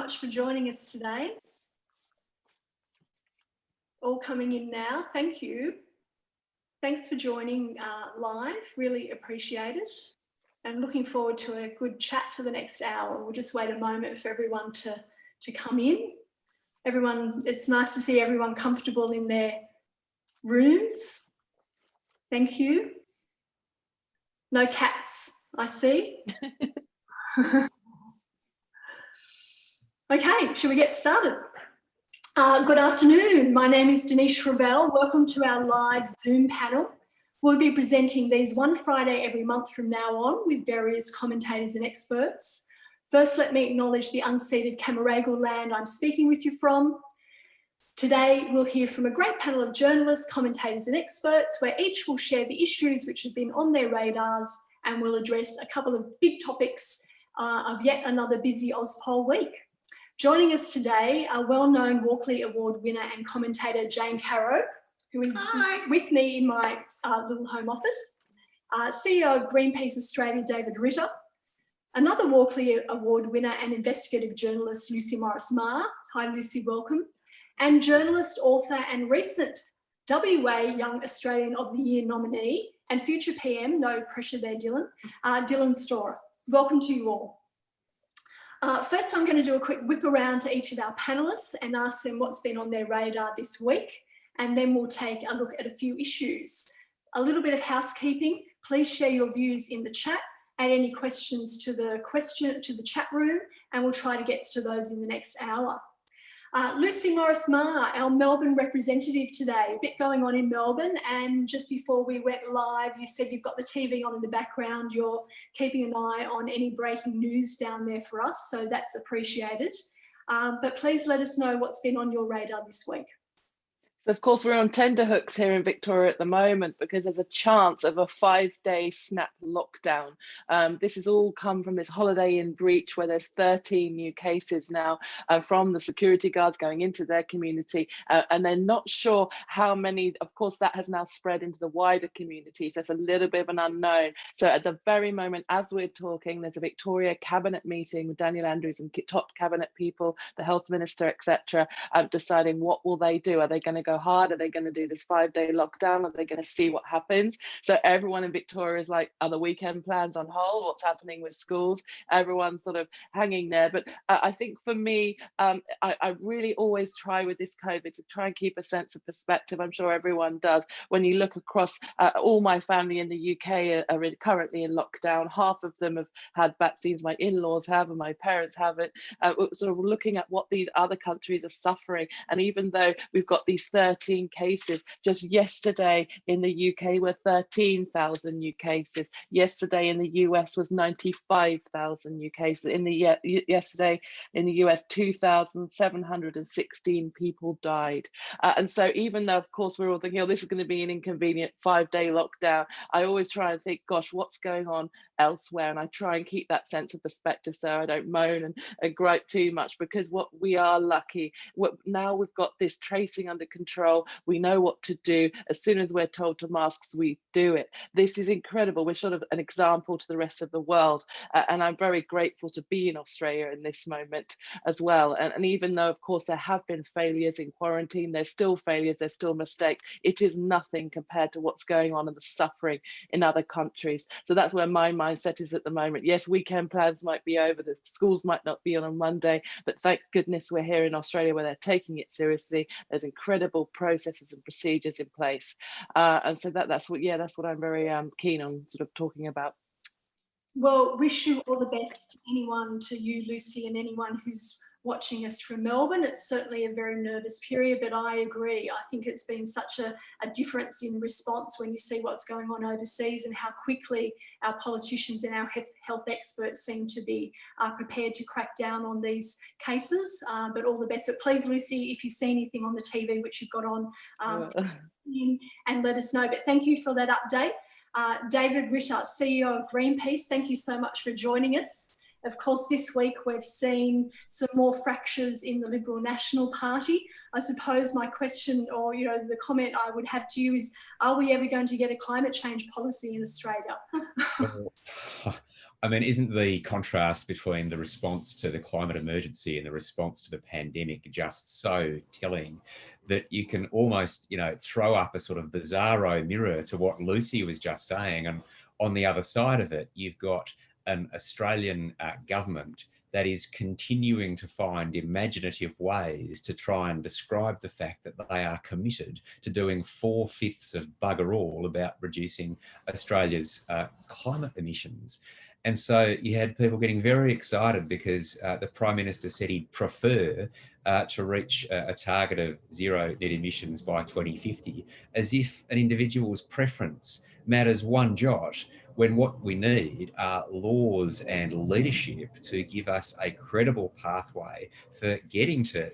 much for joining us today. All coming in now, thank you. Thanks for joining live, really appreciate it. And looking forward to a good chat for the next hour. We'll just wait a moment for everyone to come in. Everyone, it's nice to see everyone comfortable in their rooms. Thank you. No cats, I see. Okay, shall we get started? Good afternoon. My name is Denise Shrivell. Welcome to our live Zoom panel. We'll be presenting these one Friday every month from now on with various commentators and experts. First, let me acknowledge the unceded Camaragal land I'm speaking with you from. Today, we'll hear from a great panel of journalists, commentators and experts where each will share the issues which have been on their radars and will address a couple of big topics of yet another busy Ozpol week. Joining us today are well-known Walkley Award winner and commentator Jane Caro, who is with me in my little home office, CEO of Greenpeace Australia David Ritter, another Walkley Award winner and investigative journalist Lucie Morris-Marr. Hi Lucie, welcome. And journalist, author and recent WA Young Australian of the Year nominee and future PM, no pressure there Dylan, Dylan Storer. Welcome to you all. First, I'm going to do a quick whip around to each of our panellists and ask them what's been on their radar this week, and then we'll take a look at a few issues. A little bit of housekeeping. Please share your views in the chat, add any questions to the chat room, and we'll try to get to those in the next hour. Lucie Morris-Marr, our Melbourne representative today. A bit going on in Melbourne, and just before we went live, you said you've got the TV on in the background. You're keeping an eye on any breaking news down there for us, so that's appreciated. But please let us know what's been on your radar this week. So of course, we're on tenterhooks here in Victoria at the moment because there's a chance of a 5-day snap lockdown. This has all come from this Holiday Inn breach where there's 13 new cases now from the security guards going into their community, and they're not sure how many. Of course, that has now spread into the wider community, so it's a little bit of an unknown. So at the very moment, as we're talking, there's a Victoria cabinet meeting with Daniel Andrews and top cabinet people, the health minister, etc., deciding what will they do. Are they going to go hard? Are they going to do this 5-day lockdown? Are they going to see what happens? So everyone in Victoria is like, are the weekend plans on hold? What's happening with schools? Everyone's sort of hanging there. But I think for me, I really always try with this COVID to try and keep a sense of perspective. I'm sure everyone does. When you look across, all my family in the UK are currently in lockdown. Half of them have had vaccines. My in-laws have, and my parents have it. Sort of looking at what these other countries are suffering. And even though we've got these 13 cases, just yesterday in the UK were 13,000 new cases. Yesterday in the US was 95,000 new cases. Yesterday in the US, 2,716 people died. And so even though, of course, we're all thinking, oh, this is going to be an inconvenient 5-day lockdown, I always try and think, gosh, what's going on elsewhere? And I try and keep that sense of perspective so I don't moan and gripe too much, because what we are lucky. Now we've got this tracing under control. We know what to do. As soon as we're told to masks, we do it. This is incredible. We're sort of an example to the rest of the world. And I'm very grateful to be in Australia in this moment as well. And even though, of course, there have been failures in quarantine, there's still failures, there's still mistakes. It is nothing compared to what's going on and the suffering in other countries. So that's where my mindset is at the moment. Yes, weekend plans might be over, the schools might not be on Monday, but thank goodness we're here in Australia where they're taking it seriously. There's incredible processes and procedures in place, and so that's what I'm very keen on sort of talking about. Well, wish you all the best to you, Lucie, and anyone who's watching us from Melbourne. It's certainly a very nervous period, but I agree. I think it's been such a difference in response when you see what's going on overseas and how quickly our politicians and our health experts seem to be prepared to crack down on these cases. But all the best. But please, Lucie, if you see anything on the TV which you've got on, and let us know. But thank you for that update. David Ritter, CEO of Greenpeace, thank you so much for joining us. Of course, this week we've seen some more fractures in the Liberal National Party. I suppose my question, or the comment I would have to you is, are we ever going to get a climate change policy in Australia? I mean, isn't the contrast between the response to the climate emergency and the response to the pandemic just so telling that you can almost, you know, throw up a sort of bizarro mirror to what Lucie was just saying? And on the other side of it, you've got an Australian government that is continuing to find imaginative ways to try and describe the fact that they are committed to doing 4/5 of bugger all about reducing Australia's climate emissions. And so you had people getting very excited because the Prime Minister said he'd prefer to reach a target of zero net emissions by 2050, as if an individual's preference matters one jot, when what we need are laws and leadership to give us a credible pathway for getting to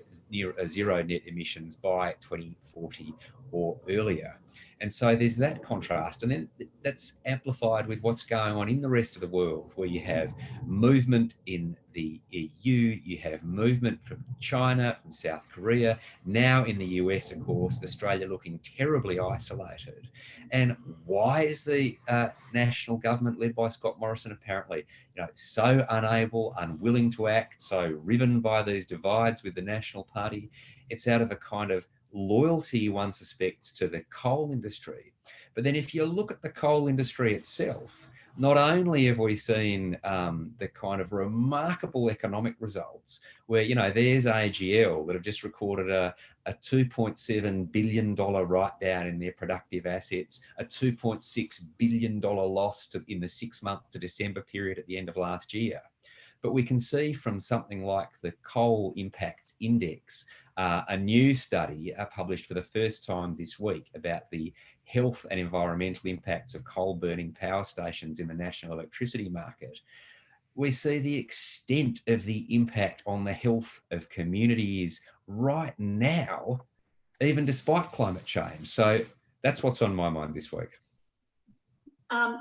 zero net emissions by 2040 or earlier. And so there's that contrast. And then that's amplified with what's going on in the rest of the world, where you have movement in the EU, you have movement from China, from South Korea, now in the US, of course, Australia looking terribly isolated. And why is the national government led by Scott Morrison apparently, you know, so unable, unwilling to act, so riven by these divides with the National Party? It's out of a kind of loyalty, one suspects, to the coal industry. But then if you look at the coal industry itself, not only have we seen the kind of remarkable economic results where, you know, there's AGL that have just recorded a $2.7 billion write down in their productive assets, a $2.6 billion loss in the 6 month to December period at the end of last year. But we can see from something like the Coal Impact Index, a new study published for the first time this week about the health and environmental impacts of coal burning power stations in the national electricity market. We see the extent of the impact on the health of communities right now, even despite climate change. So that's what's on my mind this week.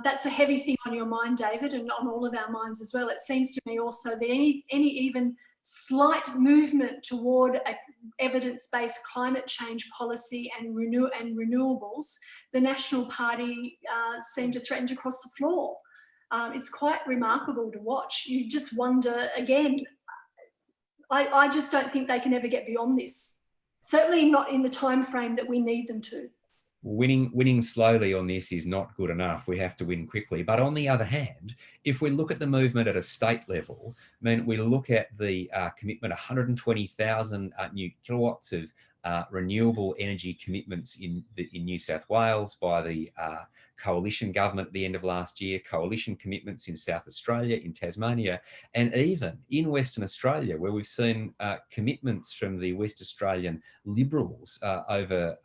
That's a heavy thing on your mind, David, and on all of our minds as well. It seems to me also that any even slight movement toward a evidence-based climate change policy and renewables, the National Party seem to threaten to cross the floor. It's quite remarkable to watch. You just wonder, again, I just don't think they can ever get beyond this. Certainly not in the time frame that we need them to. Winning slowly on this is not good enough. We have to win quickly. But on the other hand, if we look at the movement at a state level, I mean, we look at the commitment, 120,000 new kilowatts of renewable energy commitments in New South Wales by the coalition government at the end of last year, coalition commitments in South Australia, in Tasmania, and even in Western Australia, where we've seen commitments from the West Australian Liberals over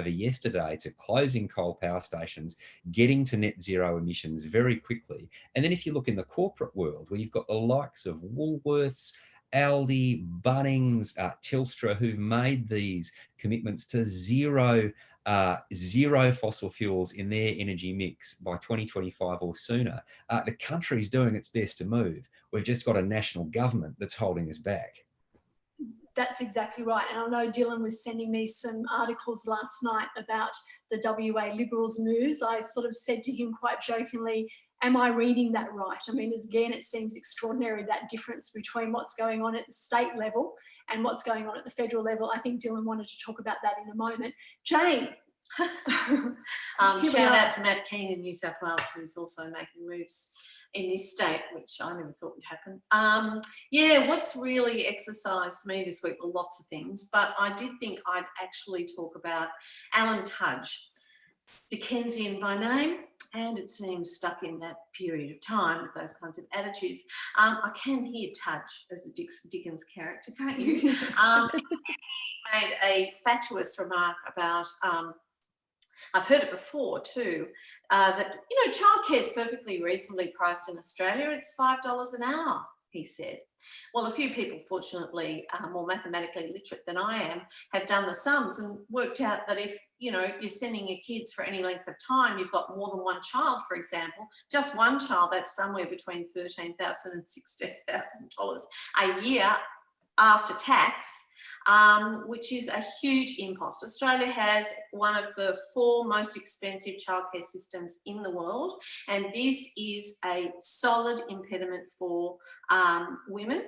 yesterday to closing coal power stations, getting to net zero emissions very quickly. And then if you look in the corporate world, where you've got the likes of Woolworths, Aldi, Bunnings, Telstra, who've made these commitments to zero fossil fuels in their energy mix by 2025 or sooner. The country's doing its best to move. We've just got a national government that's holding us back. That's exactly right. And I know Dylan was sending me some articles last night about the WA Liberals moves. I sort of said to him quite jokingly, am I reading that right? I mean, again, it seems extraordinary, that difference between what's going on at the state level and what's going on at the federal level. I think Dylan wanted to talk about that in a moment. Jane. Shout out to Matt Keane in New South Wales, who's also making moves in this state, which I never thought would happen. Yeah, what's really exercised me this week were lots of things, but I did think I'd actually talk about Alan Tudge, Dickensian by name, and it seems stuck in that period of time with those kinds of attitudes. I can hear Tudge as a Dickens character, can't you? He made a fatuous remark about, I've heard it before too, that, you know, childcare is perfectly reasonably priced in Australia. It's $5 an hour, he said. Well, a few people, fortunately, more mathematically literate than I am, have done the sums and worked out that if, you know, you're sending your kids for any length of time, you've got more than one child, for example, just one child, that's somewhere between $13,000 and $16,000 a year after tax. which is a huge impost. Australia has one of the 4 most expensive childcare systems in the world, and this is a solid impediment for women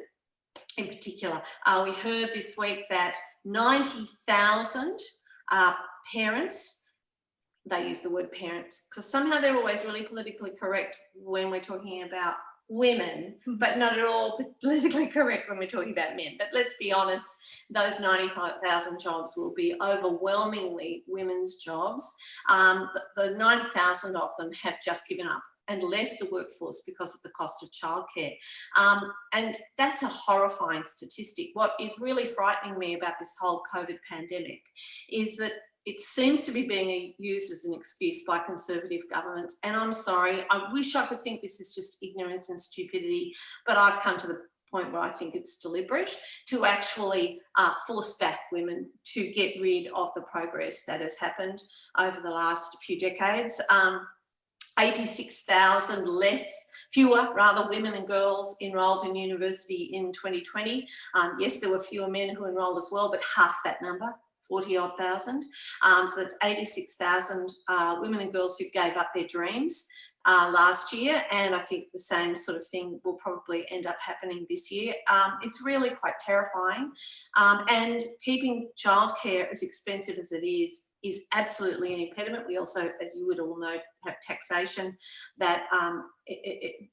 in particular. We heard this week that 90,000 parents, they use the word parents because somehow they're always really politically correct when we're talking about women, but not at all politically correct when we're talking about men. But let's be honest, those 95,000 jobs will be overwhelmingly women's jobs. The 90,000 of them have just given up and left the workforce because of the cost of childcare. And that's a horrifying statistic. What is really frightening me about this whole COVID pandemic is that it seems to be being used as an excuse by Conservative governments. And I'm sorry, I wish I could think this is just ignorance and stupidity, but I've come to the point where I think it's deliberate to actually force back women to get rid of the progress that has happened over the last few decades. 86,000 fewer women and girls enrolled in university in 2020. Yes, there were fewer men who enrolled as well, but half that number, 40-odd thousand. So that's 86,000 women and girls who gave up their dreams last year, and I think the same sort of thing will probably end up happening this year. It's really quite terrifying, and keeping childcare as expensive as it is absolutely an impediment. We also, as you would all know, have taxation that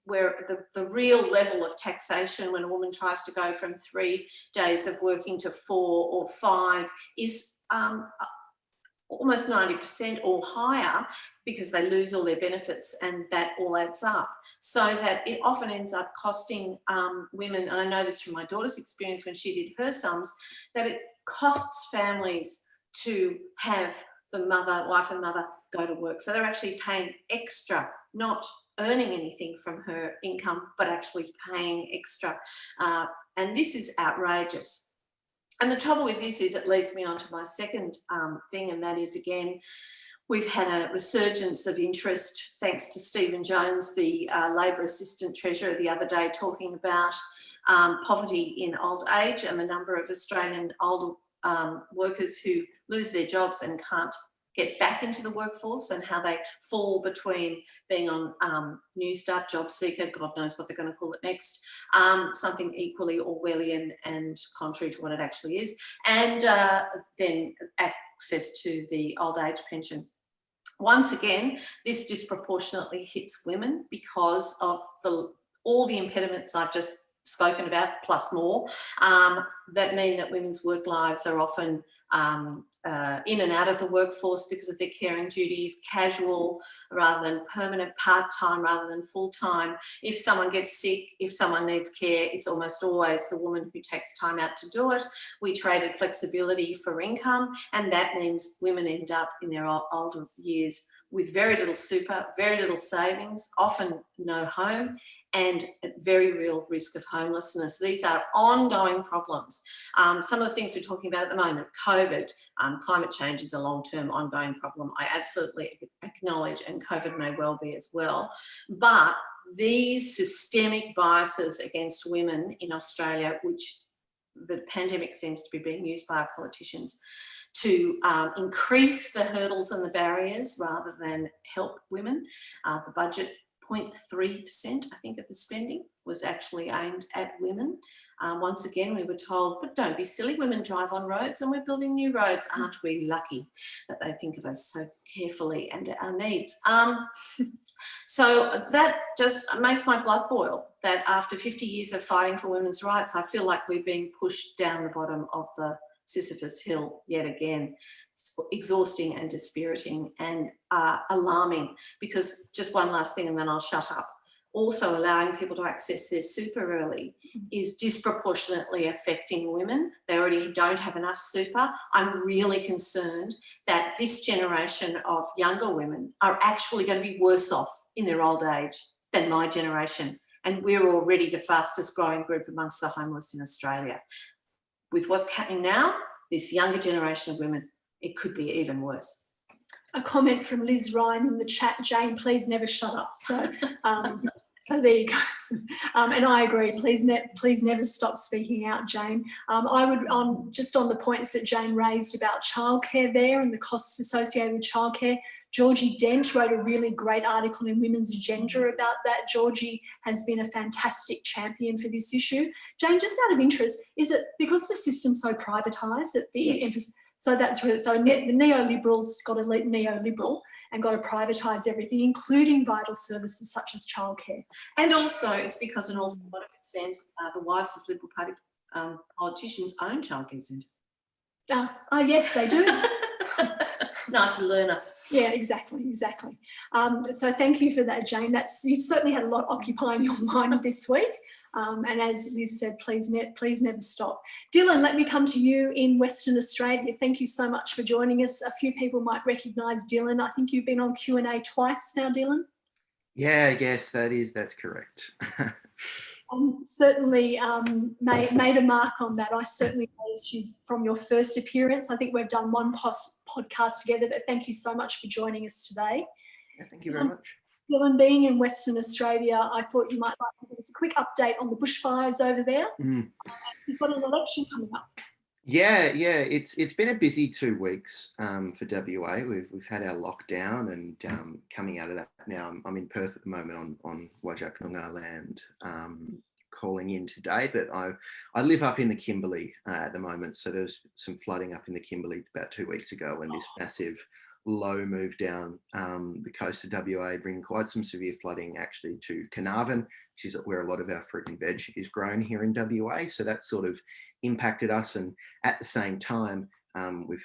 where the real level of taxation when a woman tries to go from 3 days of working to 4 or 5 is almost 90% or higher, because they lose all their benefits, and that all adds up. So that it often ends up costing women, and I know this from my daughter's experience when she did her sums, that it costs families to have the wife and mother go to work. So they're actually paying extra, not earning anything from her income, but actually paying extra. And this is outrageous. And the trouble with this is it leads me on to my second thing, and that is, again, we've had a resurgence of interest thanks to Stephen Jones, the Labor Assistant Treasurer, the other day, talking about poverty in old age and the number of Australian older workers who lose their jobs and can't get back into the workforce, and how they fall between being on New Start, Job Seeker, God knows what they're going to call it next, something equally Orwellian and contrary to what it actually is, and then access to the old age pension. Once again, this disproportionately hits women because of all the impediments I've just spoken about, plus more, that mean that women's work lives are often in and out of the workforce because of their caring duties, casual rather than permanent, part-time rather than full-time. If someone gets sick, if someone needs care, it's almost always the woman who takes time out to do it. We traded flexibility for income, and that means women end up in their older years with very little super, very little savings, often no home, and at very real risk of homelessness. These are ongoing problems. Some of the things we're talking about at the moment, COVID, climate change is a long-term ongoing problem. I absolutely acknowledge, and COVID may well be as well. But these systemic biases against women in Australia, which the pandemic seems to be being used by our politicians to increase the hurdles and the barriers rather than help women. The budget, 0.3%, I think, of the spending was actually aimed at women. Once again, we were told, but don't be silly, women drive on roads and we're building new roads. Aren't we lucky that they think of us so carefully and our needs? So that just makes my blood boil, that after 50 years of fighting for women's rights, I feel like we're being pushed down the bottom of the Sisyphus hill yet again. It's exhausting and dispiriting and alarming, because just one last thing and then I'll shut up. Also, allowing people to access their super early is disproportionately affecting women. They already don't have enough super. I'm really concerned that this generation of younger women are actually going to be worse off in their old age than my generation. And we're already the fastest growing group amongst the homeless in Australia. With what's happening now, this younger generation of women, it could be even worse. A comment from Liz Ryan in the chat, Jane, please never shut up. So So there you go. And I agree. Please never stop speaking out, Jane. I would, just on the points that Jane raised about childcare there and the costs associated with childcare, Georgie Dent wrote a really great article in Women's Agenda about that. Georgie has been a fantastic champion for this issue. Jane, just out of interest, is it because the system's so privatised that so that's really, so the neoliberals got a neoliberal and got to privatise everything, including vital services such as childcare. And also it's because an awful lot of it seems the wives of Liberal Party politicians own childcare centres. Yes, they do. Nice learner. Yeah, exactly. So thank you for that, Jane. You've certainly had a lot occupying your mind this week. And as Liz said, please never stop. Dylan, let me come to you in Western Australia. Thank you so much for joining us. A few people might recognise Dylan. I think you've been on Q&A twice now, Dylan. Yeah, yes, that's correct. Certainly made a mark on that. I certainly noticed you from your first appearance. I think we've done one podcast together, but thank you so much for joining us today. Yeah, thank you very much. Dylan, being in Western Australia, I thought you might like to give us a quick update on the bushfires over there. You've got an election coming up. Yeah, it's been a busy 2 weeks for WA. We've had our lockdown, and coming out of that now, I'm in Perth at the moment on Wajak Noongar land, calling in today. But I live up in the Kimberley at the moment, so there's some flooding up in the Kimberley about 2 weeks ago, and this massive low move down the coast of WA, bringing quite some severe flooding actually to Carnarvon, which is where a lot of our fruit and veg is grown here in WA. So that sort of impacted us, and at the same time,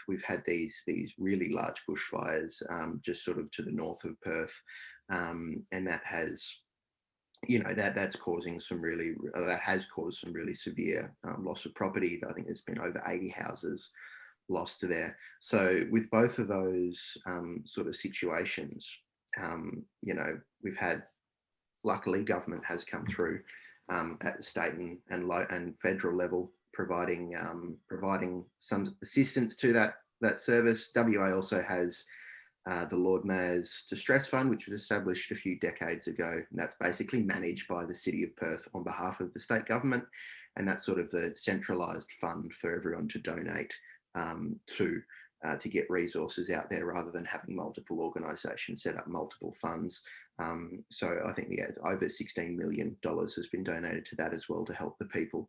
we've had these really large bushfires just sort of to the north of Perth, and that has, that's causing that has caused some really severe loss of property. I think there's been over 80 houses lost to there. So with both of those sort of situations, we've had, luckily, government has come through at the state and federal level, providing some assistance to that service. WA also has the Lord Mayor's Distress Fund, which was established a few decades ago, and that's basically managed by the City of Perth on behalf of the state government, and that's sort of the centralised fund for everyone to donate to get resources out there, rather than having multiple organisations set up multiple funds. So I think over $16 million has been donated to that as well, to help the people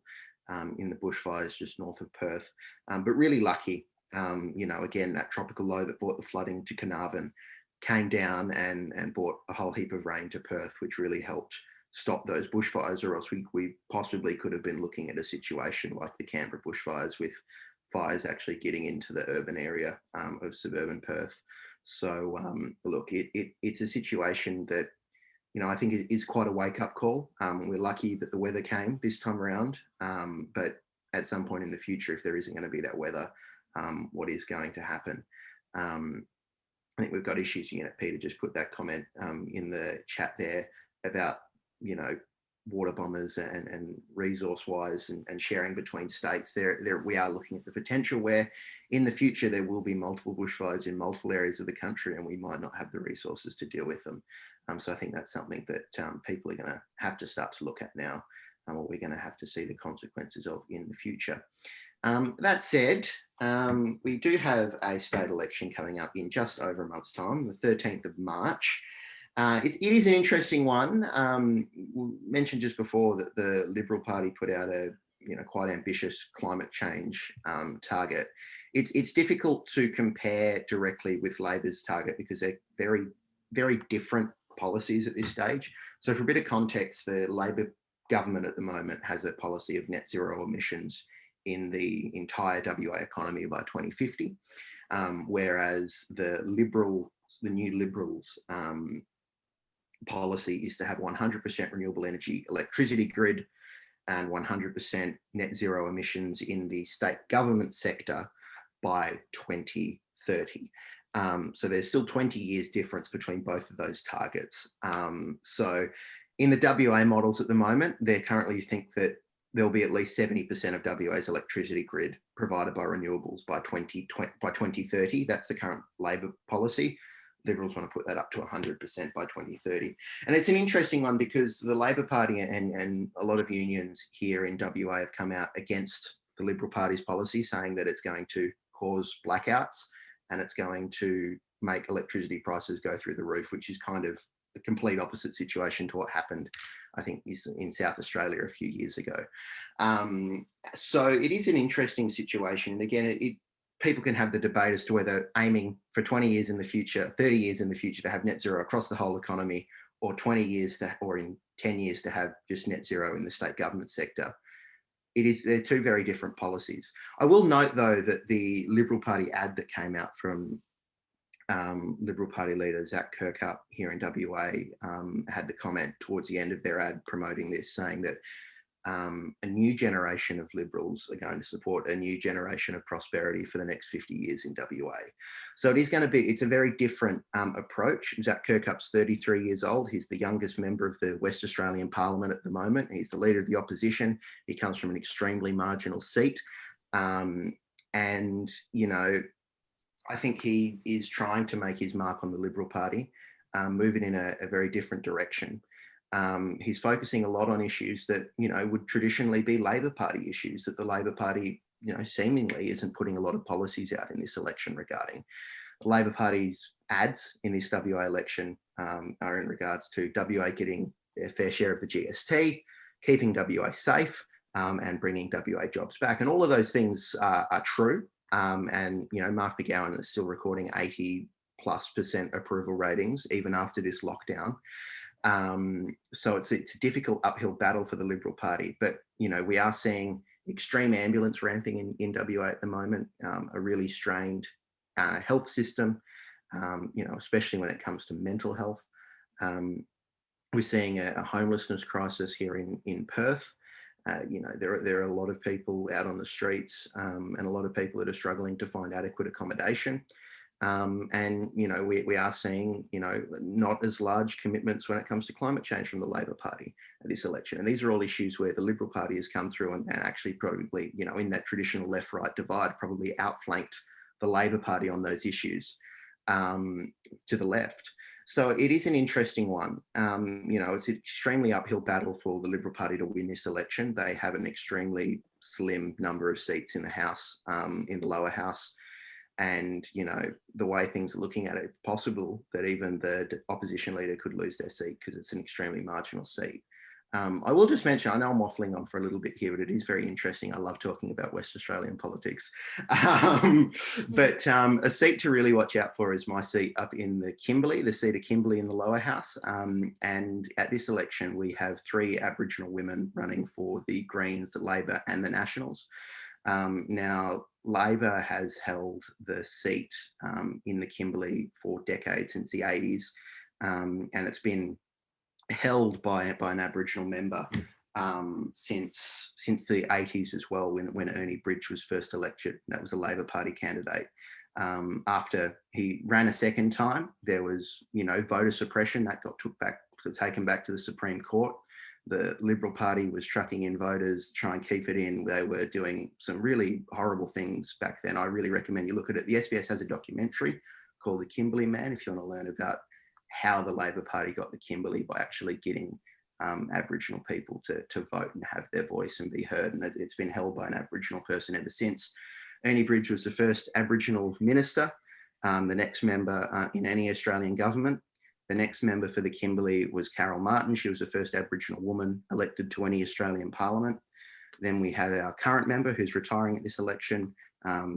in the bushfires just north of Perth. But really lucky, again, that tropical low that brought the flooding to Carnarvon came down and brought a whole heap of rain to Perth, which really helped stop those bushfires, or else we possibly could have been looking at a situation like the Canberra bushfires, with fires actually getting into the urban area of suburban Perth. So look, it's a situation that, I think is quite a wake-up call. We're lucky that the weather came this time around, but at some point in the future, if there isn't going to be that weather, what is going to happen? I think we've got issues. Peter just put that comment in the chat there about, water bombers and resource-wise and sharing between states. We are looking at the potential where in the future there will be multiple bushfires in multiple areas of the country, and we might not have the resources to deal with them. So I think that's something that people are going to have to start to look at now, and what we're going to have to see the consequences of in the future. That said, we do have a state election coming up in just over a month's time, the 13th of March. It is an interesting one. We mentioned just before that the Liberal Party put out a quite ambitious climate change target. It's difficult to compare directly with Labor's target because they're very, very different policies at this stage. So for a bit of context, the Labor government at the moment has a policy of net zero emissions in the entire WA economy by 2050, whereas the new Liberals policy is to have 100% renewable energy electricity grid and 100% net zero emissions in the state government sector by 2030. So there's still 20 years difference between both of those targets. So in the WA models at the moment, they currently think that there'll be at least 70% of WA's electricity grid provided by renewables by 2030. That's the current Labor policy. Liberals want to put that up to 100% by 2030. And it's an interesting one because the Labor Party and a lot of unions here in WA have come out against the Liberal Party's policy, saying that it's going to cause blackouts and it's going to make electricity prices go through the roof, which is kind of the complete opposite situation to what happened, I think, in South Australia a few years ago. So it is an interesting situation. And again, people can have the debate as to whether aiming for 20 years in the future, 30 years in the future to have net zero across the whole economy, or 20 years or in 10 years to have just net zero in the state government sector. They're two very different policies. I will note though that the Liberal Party ad that came out from Liberal Party leader Zach Kirkup here in WA had the comment towards the end of their ad promoting this, saying that a new generation of Liberals are going to support a new generation of prosperity for the next 50 years in WA. So it's a very different approach. Zach Kirkup's 33 years old. He's the youngest member of the West Australian Parliament at the moment. He's the leader of the opposition. He comes from an extremely marginal seat. And, you know, I think he is trying to make his mark on the Liberal Party, moving in a very different direction. He's focusing a lot on issues that, you know, would traditionally be Labor Party issues that the Labor Party, you know, seemingly isn't putting a lot of policies out in this election regarding. The Labor Party's ads in this WA election are in regards to WA getting their fair share of the GST, keeping WA safe, and bringing WA jobs back. And all of those things are true. And, you know, Mark McGowan is still recording 80+% approval ratings, even after this lockdown. So it's a difficult uphill battle for the Liberal Party. But, you know, we are seeing extreme ambulance ramping in WA at the moment, a really strained health system, you know, especially when it comes to mental health. We're seeing a homelessness crisis here in Perth. You know, there are a lot of people out on the streets and a lot of people that are struggling to find adequate accommodation. And, you know, we are seeing, you know, not as large commitments when it comes to climate change from the Labor Party at this election. And these are all issues where the Liberal Party has come through and actually probably, you know, in that traditional left-right divide, probably outflanked the Labor Party on those issues to the left. So it is an interesting one. You know, it's an extremely uphill battle for the Liberal Party to win this election. They have an extremely slim number of seats in the House, in the lower house. And, you know, the way things are looking at it, it's possible that even the opposition leader could lose their seat because it's an extremely marginal seat. I will just mention, I know I'm waffling on for a little bit here, but it is very interesting. I love talking about West Australian politics. But a seat to really watch out for is my seat up in the Kimberley, the seat of Kimberley in the lower house. And at this election, we have 3 Aboriginal women running for the Greens, the Labor and the Nationals. Now, Labor has held the seat in the Kimberley for decades, since the 80s, and it's been held by an Aboriginal member since the 80s as well, when Ernie Bridge was first elected. That was a Labor Party candidate. After he ran a second time, there was, you know, voter suppression that got taken back to the Supreme Court. The Liberal Party was trucking in voters to try and keep it in. They were doing some really horrible things back then. I really recommend you look at it. The SBS has a documentary called The Kimberley Man, if you want to learn about how the Labor Party got the Kimberley by actually getting Aboriginal people to vote and have their voice and be heard. And it's been held by an Aboriginal person ever since. Ernie Bridge was the first Aboriginal minister, the next member in any Australian government. The next member for the Kimberley was Caro Martin. She was the first Aboriginal woman elected to any Australian parliament. Then we have our current member who's retiring at this election,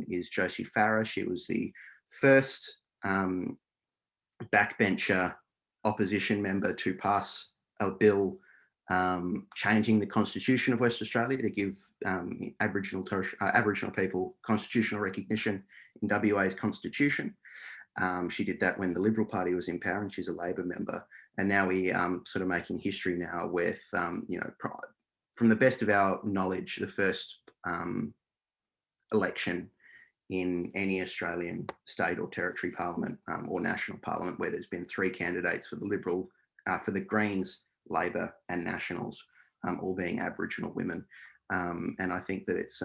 is Josie Farah. She was the first backbencher opposition member to pass a bill changing the Constitution of West Australia to give Aboriginal people constitutional recognition in WA's Constitution. She did that when the Liberal Party was in power, and she's a Labor member. And now we sort of making history now with, you know, from the best of our knowledge, the first election in any Australian state or territory parliament or national parliament where there's been 3 candidates for the Liberal, for the Greens, Labor and Nationals, all being Aboriginal women. And I think that it's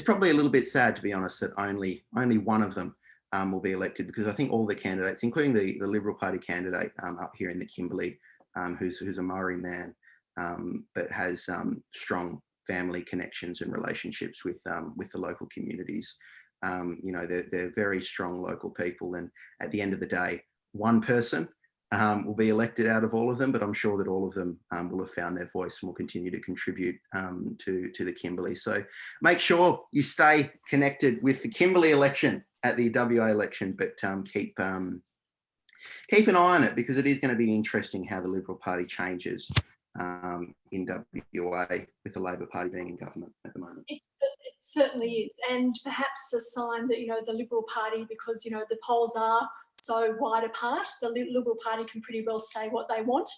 probably a little bit sad, to be honest, that only one of them will be elected, because I think all the candidates, including the Liberal Party candidate up here in the Kimberley, who's a Maori man, but has strong family connections and relationships with the local communities. You know, they're very strong local people, and at the end of the day, one person will be elected out of all of them, but I'm sure that all of them will have found their voice and will continue to contribute to the Kimberley. So make sure you stay connected with the Kimberley election at the WA election, but keep an eye on it, because it is going to be interesting how the Liberal Party changes in WA, with the Labor Party being in government at the moment. It certainly is, and perhaps a sign that, you know, the Liberal Party, because, you know, the polls are so wide apart, the Liberal Party can pretty well say what they want,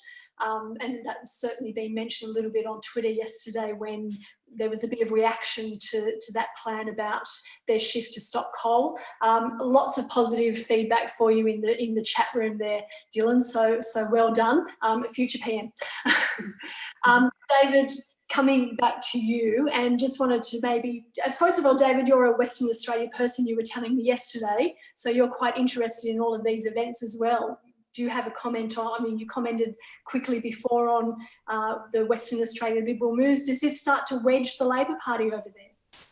and that's certainly been mentioned a little bit on Twitter yesterday, when there was a bit of reaction to that plan about their shift to stop coal. Lots of positive feedback for you in the chat room there, Dylan. So well done, future PM. David, coming back to you, and just wanted to maybe, first of all, David, you're a Western Australia person, you were telling me yesterday, so you're quite interested in all of these events as well. Do you have a comment on, I mean, you commented quickly before on the Western Australia Liberal moves. Does this start to wedge the Labor Party over there?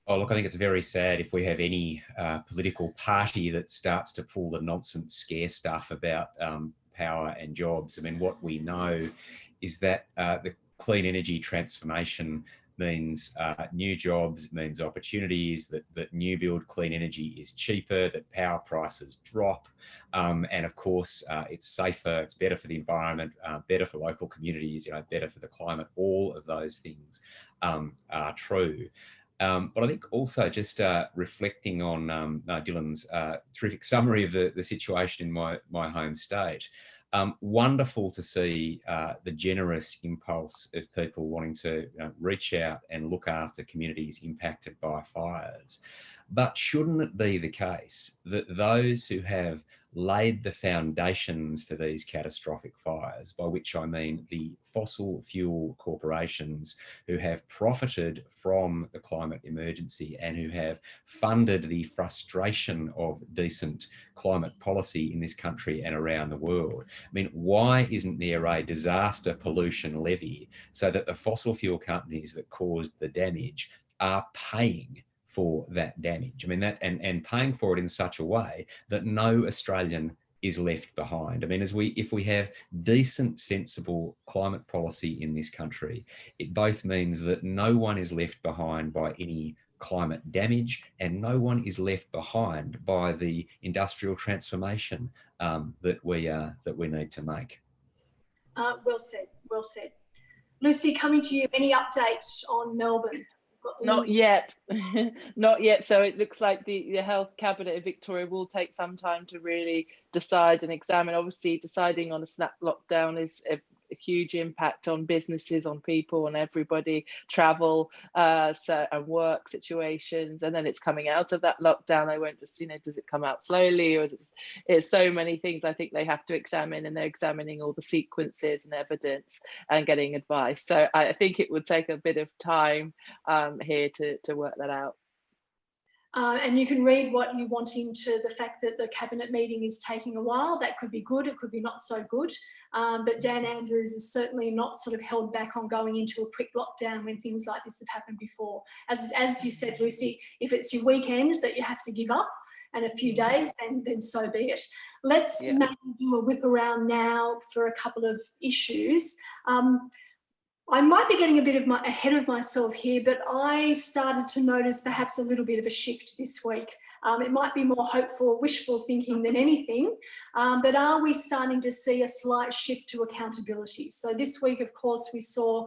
Oh, look, I think it's very sad if we have any political party that starts to pull the nonsense scare stuff about power and jobs. I mean, what we know is that the clean energy transformation means new jobs, means opportunities, that new build clean energy is cheaper, that power prices drop, and of course it's safer, it's better for the environment, better for local communities, you know, better for the climate. All of those things are true. But I think also just reflecting on Dylan's terrific summary of the situation in my home state, wonderful to see the generous impulse of people wanting to reach out and look after communities impacted by fires. But shouldn't it be the case that those who have laid the foundations for these catastrophic fires, by which I mean the fossil fuel corporations who have profited from the climate emergency and who have funded the frustration of decent climate policy in this country and around the world? I mean, why isn't there a disaster pollution levy so that the fossil fuel companies that caused the damage are paying for that damage? I mean, that and paying for it in such a way that no Australian is left behind. I mean, if we have decent, sensible climate policy in this country, it both means that no one is left behind by any climate damage, and no one is left behind by the industrial transformation that we need to make. Well said, well said. Lucie, coming to you, any updates on Melbourne? Not yet, not yet. So it looks like the Health Cabinet of Victoria will take some time to really decide and examine. Obviously, deciding on a snap lockdown is a huge impact on businesses, on people, on everybody, travel, and work situations. And then it's coming out of that lockdown. They won't just, does it come out slowly, or it's so many things I think they have to examine, and they're examining all the sequences and evidence and getting advice. So I think it would take a bit of time here to work that out. And you can read what you want into the fact that the cabinet meeting is taking a while. That could be good, it could be not so good. But Dan Andrews is certainly not sort of held back on going into a quick lockdown when things like this have happened before. As you said, Lucie, if it's your weekend that you have to give up and a few days, then so be it. Let's maybe do a whip around now for a couple of issues. I might be getting a bit ahead of myself here, but I started to notice perhaps a little bit of a shift this week. It might be more hopeful, wishful thinking than anything, but are we starting to see a slight shift to accountability? So this week, of course, we saw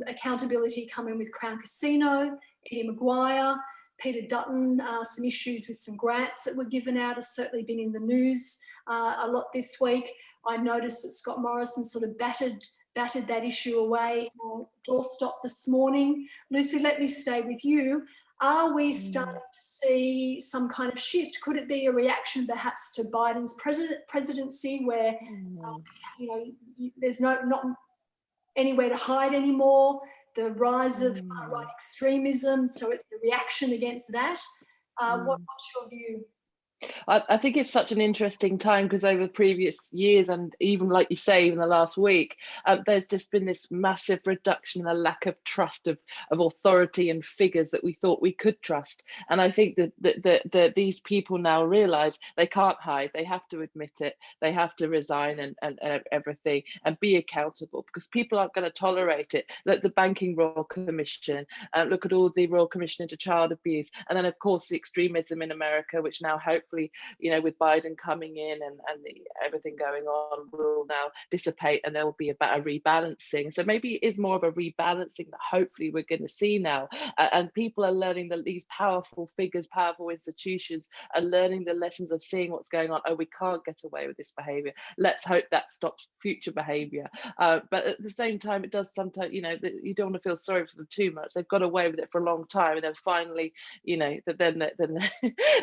accountability come in with Crown Casino, Eddie Maguire, Peter Dutton, some issues with some grants that were given out has certainly been in the news a lot this week. I noticed that Scott Morrison sort of battered that issue away or doorstop this morning. Lucie, let me stay with you. Are we starting to see some kind of shift? Could it be a reaction perhaps to Biden's presidency where there's not anywhere to hide anymore, the rise of right extremism, so it's the reaction against that? What's your view? I think it's such an interesting time because over previous years, and even like you say, in the last week, there's just been this massive reduction in the lack of trust of authority and figures that we thought we could trust. And I think that these people now realise they can't hide, they have to admit it, they have to resign and everything and be accountable, because people aren't going to tolerate it. Look, the Banking Royal Commission, look at all the Royal Commission into Child Abuse, and then of course the extremism in America, which now hopefully, you know, with Biden coming in and everything going on, will now dissipate, and there will be about a rebalancing. So maybe it is more of a rebalancing that hopefully we're going to see now, and people are learning that these powerful figures, powerful institutions are learning the lessons of seeing what's going on. Oh, we can't get away with this behaviour. Let's hope that stops future behaviour. But at the same time, it does sometimes, you know, you don't want to feel sorry for them too much. They've got away with it for a long time, and then finally, you know, then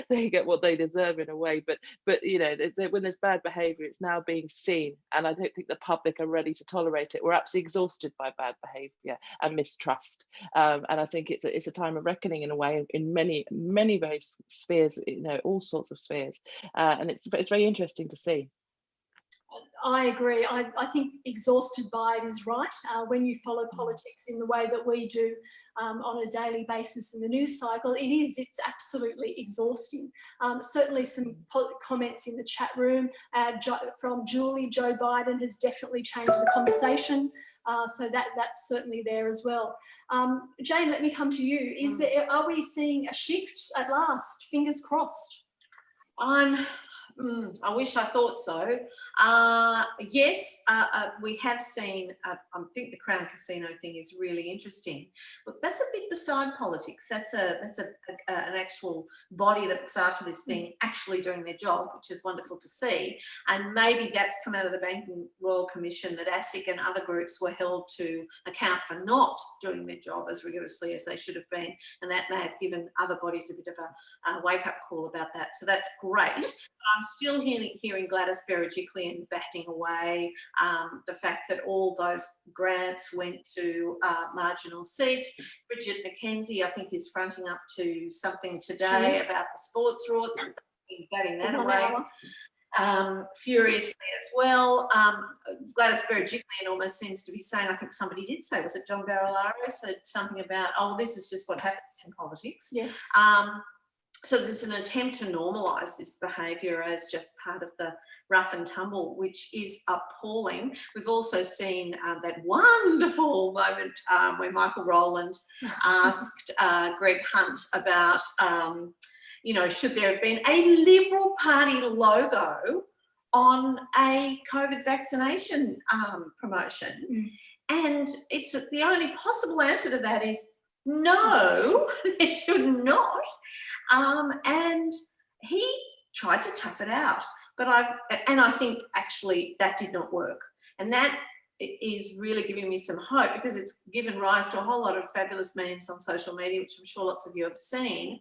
they get what they deserve in a way. But you know, when there's bad behaviour, it's now being seen, and I don't think the public are ready to tolerate it. We're absolutely exhausted by bad behaviour and mistrust, and I think it's a time of reckoning in a way, in many various spheres, you know, all sorts of spheres, and it's very interesting to see. I agree. I think exhausted by it is right. When you follow politics in the way that we do on a daily basis in the news cycle, it's absolutely exhausting. Certainly some comments in the chat room from Julie. Joe Biden has definitely changed the conversation. So that's certainly there as well. Jane, let me come to you. Are we seeing a shift at last? Fingers crossed. I wish I thought so. Yes, we have seen, I think the Crown Casino thing is really interesting, but that's a bit beside politics. That's an actual body that looks after this thing actually doing their job, which is wonderful to see. And maybe that's come out of the Banking Royal Commission, that ASIC and other groups were held to account for not doing their job as rigorously as they should have been. And that may have given other bodies a bit of a wake-up call about that. So that's great. I'm still hearing Gladys Berejiklian batting away the fact that all those grants went to marginal seats. Bridget McKenzie, I think, is fronting up to something today about the sports rorts, batting that away furiously as well. Gladys Berejiklian almost seems to be saying, I think somebody did say, was it John Barilaro, said something about, oh, this is just what happens in politics. Yes. So there's an attempt to normalise this behaviour as just part of the rough and tumble, which is appalling. We've also seen that wonderful moment where Michael Rowland asked Greg Hunt about, you know, should there have been a Liberal Party logo on a COVID vaccination promotion? And it's the only possible answer to that is no, there should not. And he tried to tough it out, but I think actually that did not work. And that is really giving me some hope, because it's given rise to a whole lot of fabulous memes on social media, which I'm sure lots of you have seen,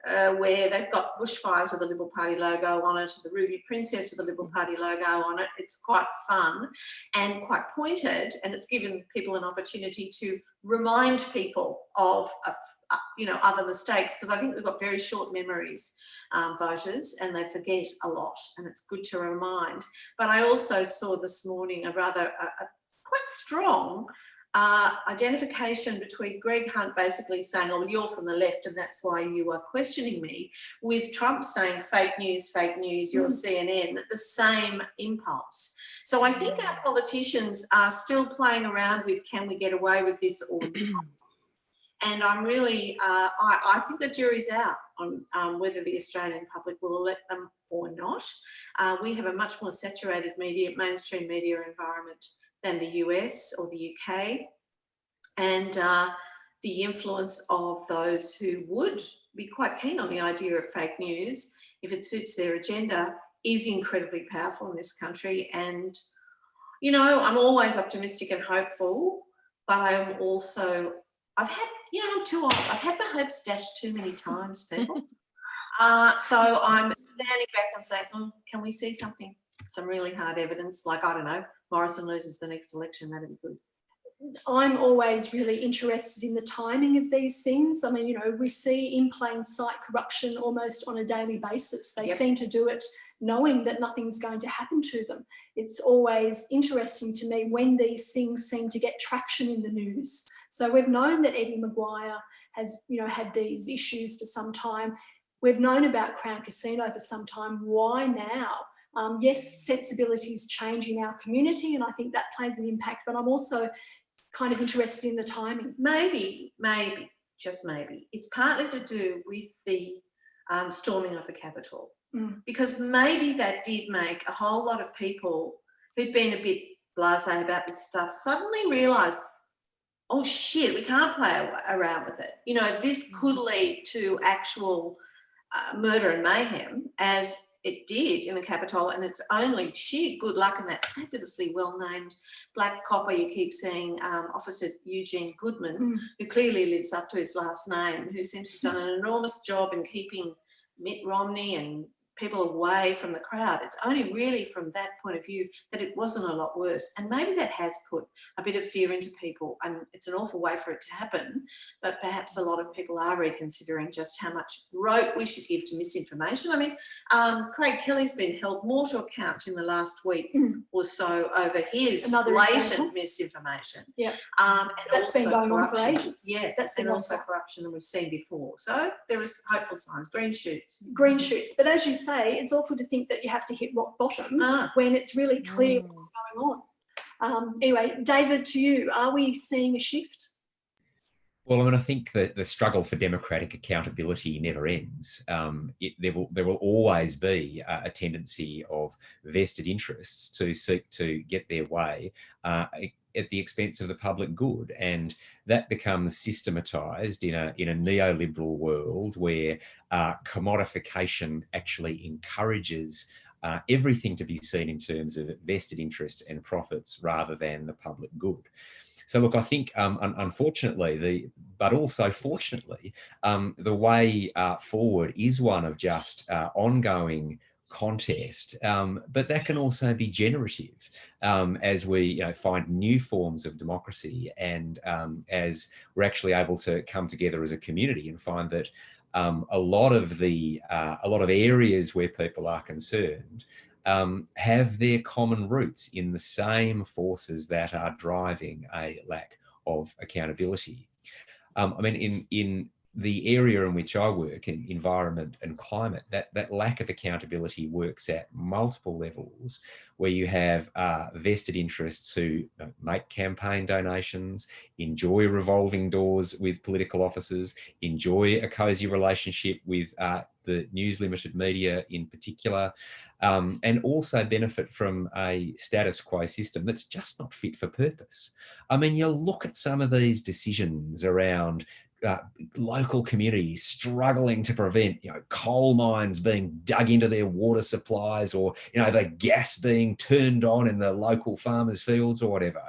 where they've got bushfires with a Liberal Party logo on it, the Ruby Princess with a Liberal Party logo on it. It's quite fun and quite pointed, and it's given people an opportunity to remind people of you know, other mistakes, because I think we've got very short memories, voters, and they forget a lot, and it's good to remind. But I also saw this morning a rather quite strong identification between Greg Hunt basically saying, oh, you're from the left and that's why you are questioning me, with Trump saying fake news, you're CNN, the same impulse. So I think our politicians are still playing around with, can we get away with this or not? And I'm really, I think the jury's out on whether the Australian public will let them or not. We have a much more saturated mainstream media environment than the US or the UK. And the influence of those who would be quite keen on the idea of fake news, if it suits their agenda, is incredibly powerful in this country. And, you know, I'm always optimistic and hopeful, but I'm also, I've had my hopes dashed too many times, people. So I'm standing back and saying, can we see something? Some really hard evidence, like, I don't know, Morrison loses the next election, that'd be good. I'm always really interested in the timing of these things. I mean, you know, we see in plain sight corruption almost on a daily basis. They seem to do it knowing that nothing's going to happen to them. It's always interesting to me when these things seem to get traction in the news. So we've known that Eddie Maguire has, you know, had these issues for some time. We've known about Crown Casino for some time. Why now? Yes, sensibility is changing our community, and I think that plays an impact, but I'm also kind of interested in the timing. Maybe, just maybe, it's partly to do with the storming of the Capitol, because maybe that did make a whole lot of people who'd been a bit blasé about this stuff suddenly realise, oh shit, we can't play around with it. You know, this could lead to actual murder and mayhem, as it did in the Capitol, and it's only sheer good luck and that fabulously well-named black copper you keep seeing, Officer Eugene Goodman, who clearly lives up to his last name, who seems to have done an enormous job in keeping Mitt Romney and people away from the crowd. It's only really from that point of view that it wasn't a lot worse. And maybe that has put a bit of fear into people, and it's an awful way for it to happen, but perhaps a lot of people are reconsidering just how much rope we should give to misinformation. I mean, Craig Kelly's been held more to account in the last week or so over his blatant misinformation. Yeah, and that's been going on for ages. Yeah, that's been also corruption than we've seen before. So there is hopeful signs, green shoots. Green shoots, but as you say, it's awful to think that you have to hit rock bottom when it's really clear what's going on. Anyway, David, to you, are we seeing a shift? Well, I mean, I think that the struggle for democratic accountability never ends. There will always be a tendency of vested interests to seek to get their way at the expense of the public good, and that becomes systematised in a neoliberal world where commodification actually encourages everything to be seen in terms of vested interests and profits rather than the public good. So look, I think unfortunately, but also fortunately, the way forward is one of just ongoing contest, but that can also be generative as we find new forms of democracy, and as we're actually able to come together as a community and find that a lot of areas where people are concerned have their common roots in the same forces that are driving a lack of accountability. I mean, in the area in which I work, in environment and climate, that lack of accountability works at multiple levels, where you have vested interests who make campaign donations, enjoy revolving doors with political officers, enjoy a cosy relationship with the news limited media in particular, and also benefit from a status quo system that's just not fit for purpose. I mean, you look at some of these decisions around local communities struggling to prevent, coal mines being dug into their water supplies, or, the gas being turned on in the local farmers' fields or whatever.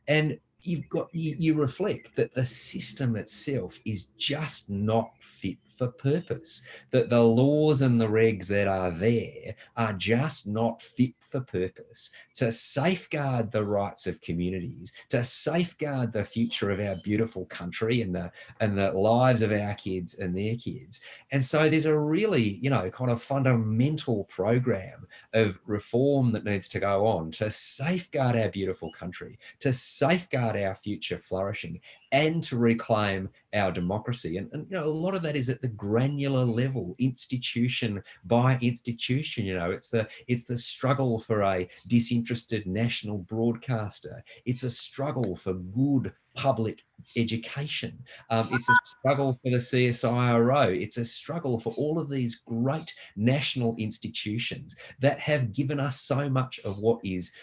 And you reflect that the system itself is just not fit for purpose, that the laws and the regs that are there are just not fit for purpose to safeguard the rights of communities, to safeguard the future of our beautiful country and the lives of our kids and their kids. And so there's a really, kind of fundamental program of reform that needs to go on to safeguard our beautiful country, to safeguard our future flourishing, and to reclaim our democracy. And a lot of that is at the granular level, institution by institution. It's the struggle for a disinterested national broadcaster. It's a struggle for good public education. It's a struggle for the CSIRO. It's a struggle for all of these great national institutions that have given us so much of what is,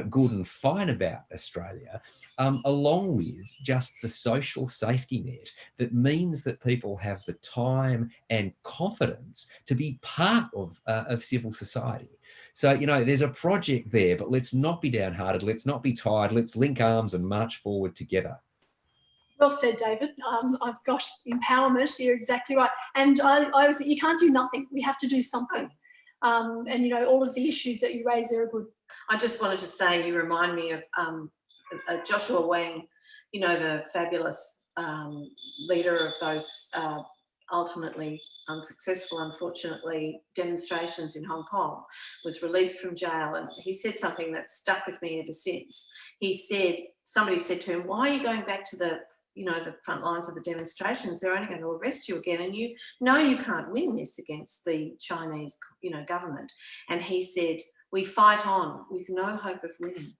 good and fine about Australia, along with just the social safety net that means that people have the time and confidence to be part of civil society. So, there's a project there, but let's not be downhearted. Let's not be tired. Let's link arms and march forward together. Well said, David. I've got empowerment. You're exactly right. And I was, you can't do nothing. We have to do something. And, all of the issues that you raise are good. I just wanted to say, you remind me of Joshua Wang you know, the fabulous leader of those ultimately unsuccessful, unfortunately, demonstrations in Hong Kong, was released from jail, and he said something that stuck with me ever since. He said, somebody said to him, why are you going back to the, you know, the front lines of the demonstrations? They're only going to arrest you again, and you know you can't win this against the Chinese, you know, government. And he said, we fight on with no hope of winning.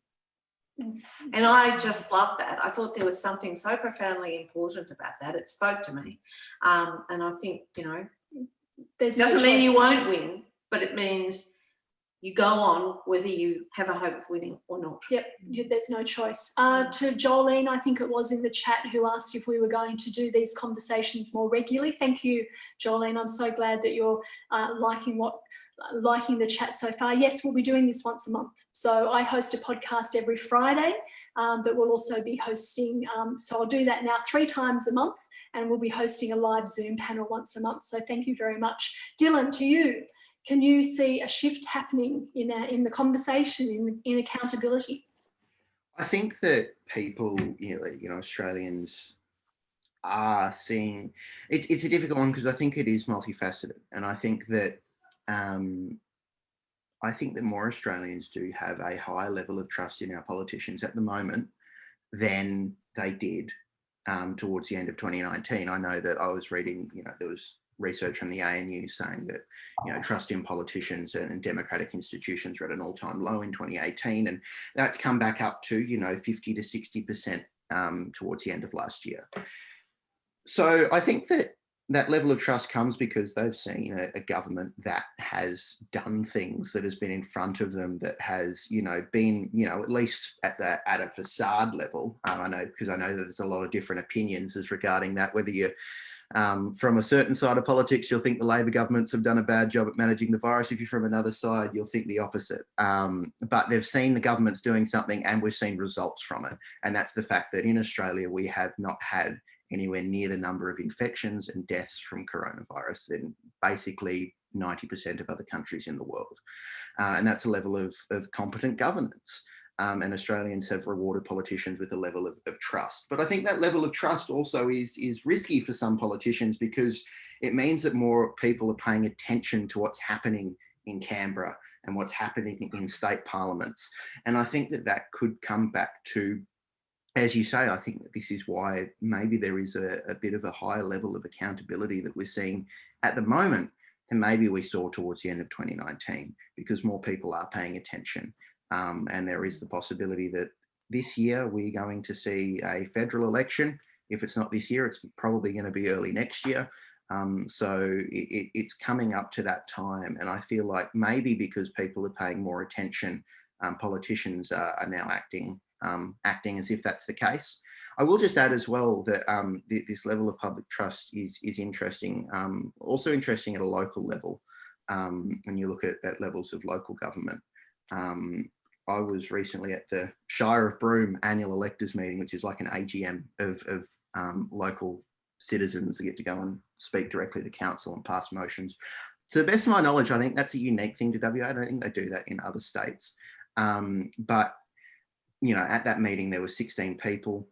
And I just love that. I thought there was something so profoundly important about that. It spoke to me. And I think, you know, it doesn't mean you won't win, but it means you go on whether you have a hope of winning or not. Yep, there's no choice. To Jolene, I think it was in the chat, who asked if we were going to do these conversations more regularly. Thank you, Jolene. I'm so glad that you're liking the chat so far. Yes, we'll be doing this once a month. So I host a podcast every Friday, but we'll also be hosting, so I'll do that now 3 times a month, and we'll be hosting a live Zoom panel once a month. So thank you very much. Dylan, to you, can you see a shift happening in the conversation, in accountability? I think that people, you know, Australians are seeing, it's a difficult one because I think it is multifaceted, and I think that more Australians do have a higher level of trust in our politicians at the moment than they did towards the end of 2019. I know that I was reading, you know, there was research from the ANU saying that, you know, trust in politicians and democratic institutions were at an all-time low in 2018, and that's come back up to, you know, 50 to 60% towards the end of last year. So I think that level of trust comes because they've seen a government that has done things, that has been in front of them, that has, you know, been, you know, at least at a facade level. I know that there's a lot of different opinions as regarding that, whether you're from a certain side of politics, you'll think the Labor governments have done a bad job at managing the virus. If you're from another side, you'll think the opposite. But they've seen the government's doing something, and we've seen results from it. And that's the fact that in Australia, we have not had anywhere near the number of infections and deaths from coronavirus than basically 90% of other countries in the world. And that's a level of competent governance. And Australians have rewarded politicians with a level of trust. But I think that level of trust also is risky for some politicians, because it means that more people are paying attention to what's happening in Canberra and what's happening in state parliaments. And I think that could come back to, as you say, I think that this is why maybe there is a bit of a higher level of accountability that we're seeing at the moment than maybe we saw towards the end of 2019, because more people are paying attention. And there is the possibility that this year we're going to see a federal election. If it's not this year, it's probably going to be early next year. So it's coming up to that time. And I feel like maybe because people are paying more attention, politicians are now acting as if that's the case. I will just add as well that this level of public trust is interesting. Also interesting at a local level, when you look at levels of local government. I was recently at the Shire of Broome annual electors meeting, which is like an AGM of local citizens that get to go and speak directly to council and pass motions. To the best of my knowledge, I think that's a unique thing to WA. I don't think they do that in other states. But, you know, at that meeting, there were 16 people.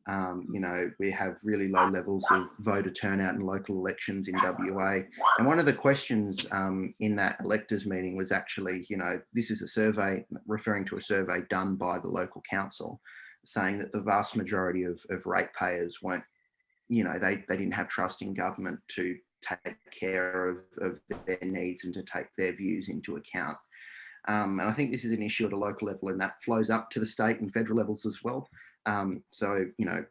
You know, we have really low levels of voter turnout in local elections in WA. And one of the questions in that electors meeting was actually, you know, this is a survey referring to a survey done by the local council, saying that the vast majority of ratepayers weren't, you know, they didn't have trust in government to take care of their needs and to take their views into account. And I think this is an issue at a local level, and that flows up to the state and federal levels as well. So, you know,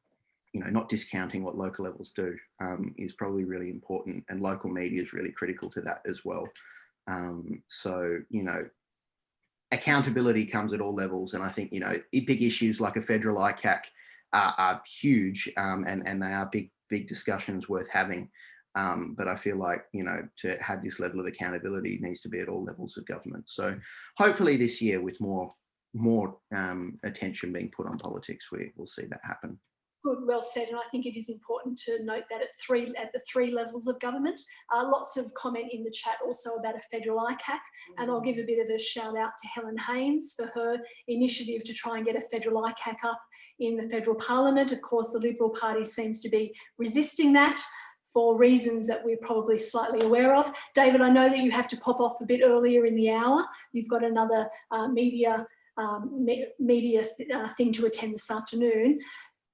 not discounting what local levels do is probably really important, and local media is really critical to that as well. So, you know, accountability comes at all levels, and I think, you know, big issues like a federal ICAC are huge, and they are big discussions worth having. But I feel like, you know, to have this level of accountability needs to be at all levels of government. So hopefully this year, with more attention being put on politics, we'll see that happen. Good, well said. And I think it is important to note that at the three levels of government. Lots of comment in the chat also about a federal ICAC, and I'll give a bit of a shout out to Helen Haynes for her initiative to try and get a federal ICAC up in the federal parliament. Of course, the Liberal Party seems to be resisting that for reasons that we're probably slightly aware of. David, I know that you have to pop off a bit earlier in the hour. You've got another media thing to attend this afternoon.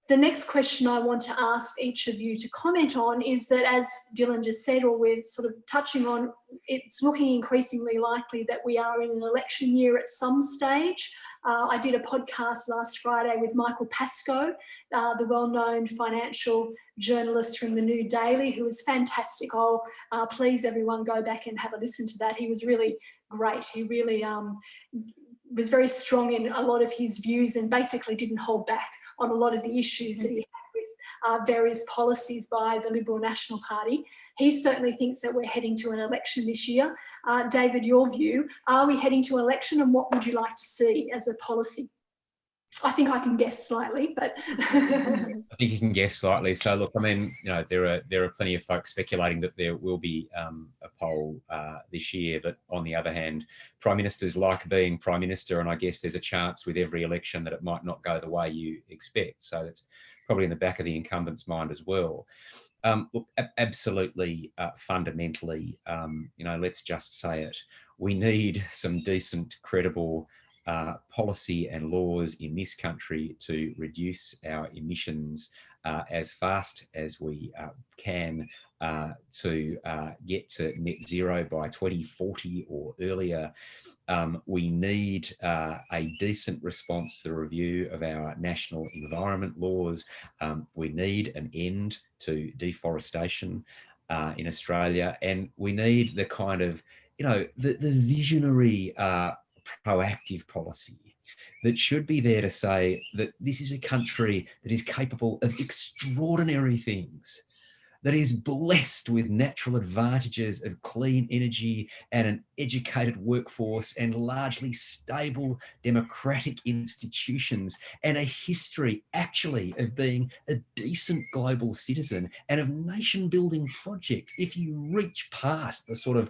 The next question I want to ask each of you to comment on is that, as Dylan just said, or we're sort of touching on, it's looking increasingly likely that we are in an election year at some stage. I did a podcast last Friday with Michael Pascoe, the well-known financial journalist from the New Daily, who was fantastic. Please, everyone, go back and have a listen to that. He was really great. He really was very strong in a lot of his views and basically didn't hold back on a lot of the issues that he had with various policies by the Liberal National Party. He certainly thinks that we're heading to an election this year. David, your view, are we heading to an election, and what would you like to see as a policy? I think I can guess slightly, but I think you can guess slightly. So look, I mean, you know, there are plenty of folks speculating that there will be a poll this year, but on the other hand, prime ministers like being prime minister, and I guess there's a chance with every election that it might not go the way you expect. So it's probably in the back of the incumbent's mind as well. Look, absolutely, fundamentally, you know, let's just say it, we need some decent, credible policy and laws in this country to reduce our emissions as fast as we can to get to net zero by 2040 or earlier. We need a decent response to the review of our national environment laws. We need an end to deforestation in Australia, and we need the kind of, you know, the visionary proactive policy that should be there to say that this is a country that is capable of extraordinary things, that is blessed with natural advantages of clean energy and an educated workforce and largely stable democratic institutions and a history actually of being a decent global citizen and of nation building projects. If you reach past the sort of,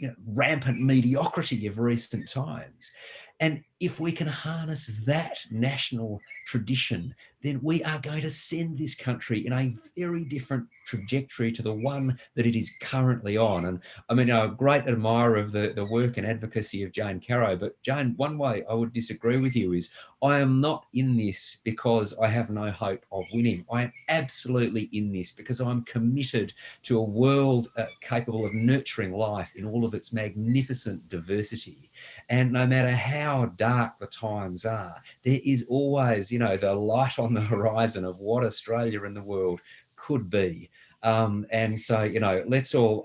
you know, rampant mediocrity of recent times. And if we can harness that national tradition, then we are going to send this country in a very different trajectory to the one that it is currently on. And I mean, I'm a great admirer of the work and advocacy of Jane Caro, but Jane, one way I would disagree with you is I am not in this because I have no hope of winning. I am absolutely in this because I'm committed to a world capable of nurturing life in all of its magnificent diversity. And no matter how dark the times are, there is always, you know, the light on the horizon of what Australia and the world could be. And so, you know, let's all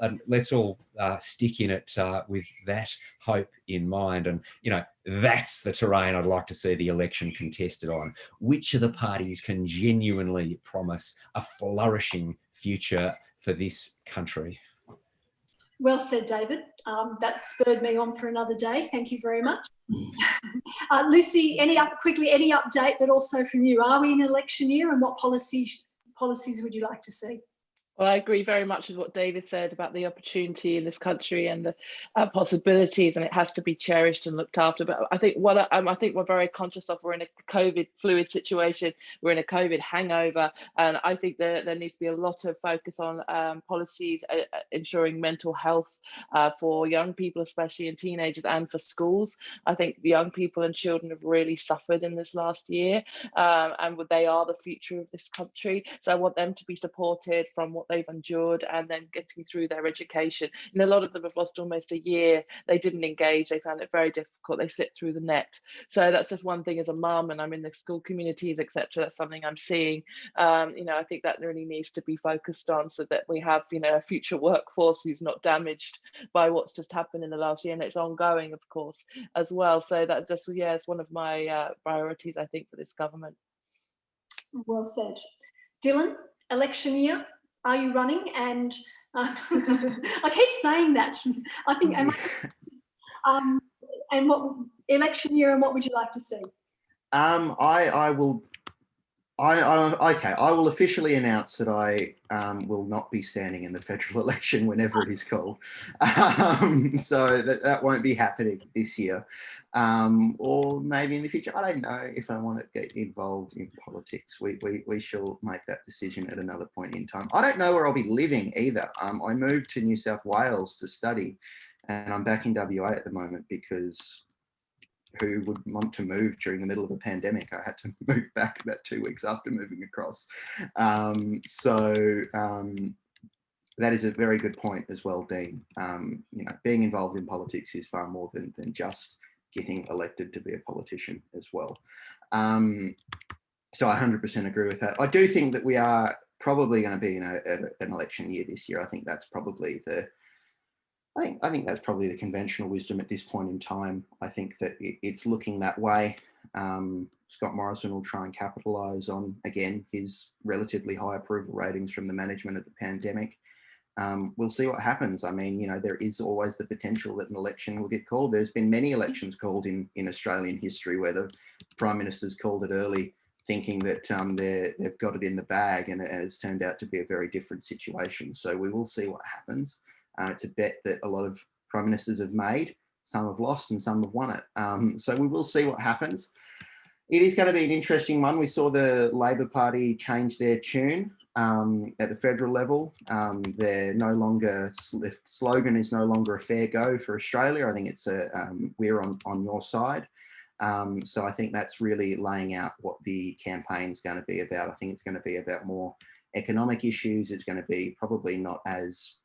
stick in it with that hope in mind. And, you know, that's the terrain I'd like to see the election contested on. Which of the parties can genuinely promise a flourishing future for this country? well said, David. That spurred me on for another day. Thank you very much. Lucie, any update, but also from you? Are we in an election year, and what policies would you like to see? Well, I agree very much with what David said about the opportunity in this country and the possibilities, and it has to be cherished and looked after. But I think I think we're very conscious of, we're in a COVID fluid situation, we're in a COVID hangover, and I think there needs to be a lot of focus on policies ensuring mental health for young people, especially in teenagers, and for schools. I think the young people and children have really suffered in this last year, and they are the future of this country. So I want them to be supported from what they've endured and then getting through their education. And a lot of them have lost almost a year. They didn't engage, they found it very difficult, they slipped through the net. So that's just one thing as a mum, and I'm in the school communities, etc. That's something I'm seeing. You know, I think that really needs to be focused on, so that we have, you know, a future workforce who's not damaged by what's just happened in the last year, and it's ongoing, of course, as well. So that just, yeah, it's one of my priorities, I think, for this government. Well said. Dylan, election year, are you running? And I keep saying that. I think, and what election year, and what would you like to see? I will Okay, I will officially announce that I will not be standing in the federal election whenever it is called. So that won't be happening this year, or maybe in the future. I don't know if I want to get involved in politics. We shall make that decision at another point in time. I don't know where I'll be living either. I moved to New South Wales to study, and I'm back in WA at the moment because who would want to move during the middle of a pandemic? I had to move back about 2 weeks after moving across. That is a very good point as well, Dean. Being involved in politics is far more than just getting elected to be a politician as well. So I 100% agree with that. I do think that we are probably going to be in an election year this year. I think that's probably I think that's probably the conventional wisdom at this point in time. I think that it's looking that way. Scott Morrison will try and capitalise on, again, his relatively high approval ratings from the management of the pandemic. We'll see what happens. I mean, there is always the potential that an election will get called. There's been many elections called in Australian history where the Prime Minister's called it early, thinking that they've got it in the bag, and it has turned out to be a very different situation. So we will see what happens. It's a bet that a lot of prime ministers have made. Some have lost and some have won it. So we will see what happens. It is going to be an interesting one. We saw the Labor Party change their tune at the federal level. They're no longer, the slogan is no longer a fair go for Australia. I think it's we're on your side. So I think that's really laying out what the campaign's going to be about. I think it's going to be about more economic issues. It's going to be probably not as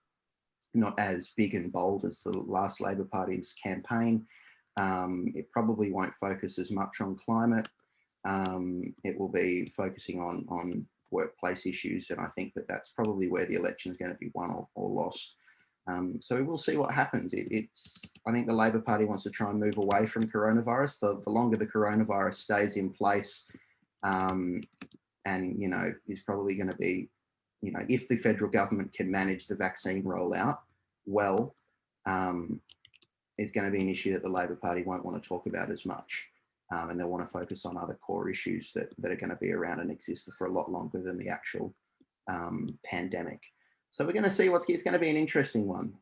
big and bold as the last Labor Party's campaign. It probably won't focus as much on climate. It will be focusing on workplace issues, and I think that that's probably where the election is going to be won or lost. So we will see what happens. I think the Labor Party wants to try and move away from coronavirus. The longer the coronavirus stays in place, and is probably going to be, if the federal government can manage the vaccine rollout well, is going to be an issue that the Labor Party won't want to talk about as much. And they'll want to focus on other core issues that are going to be around and exist for a lot longer than the actual pandemic. So we're going to see it's going to be an interesting one.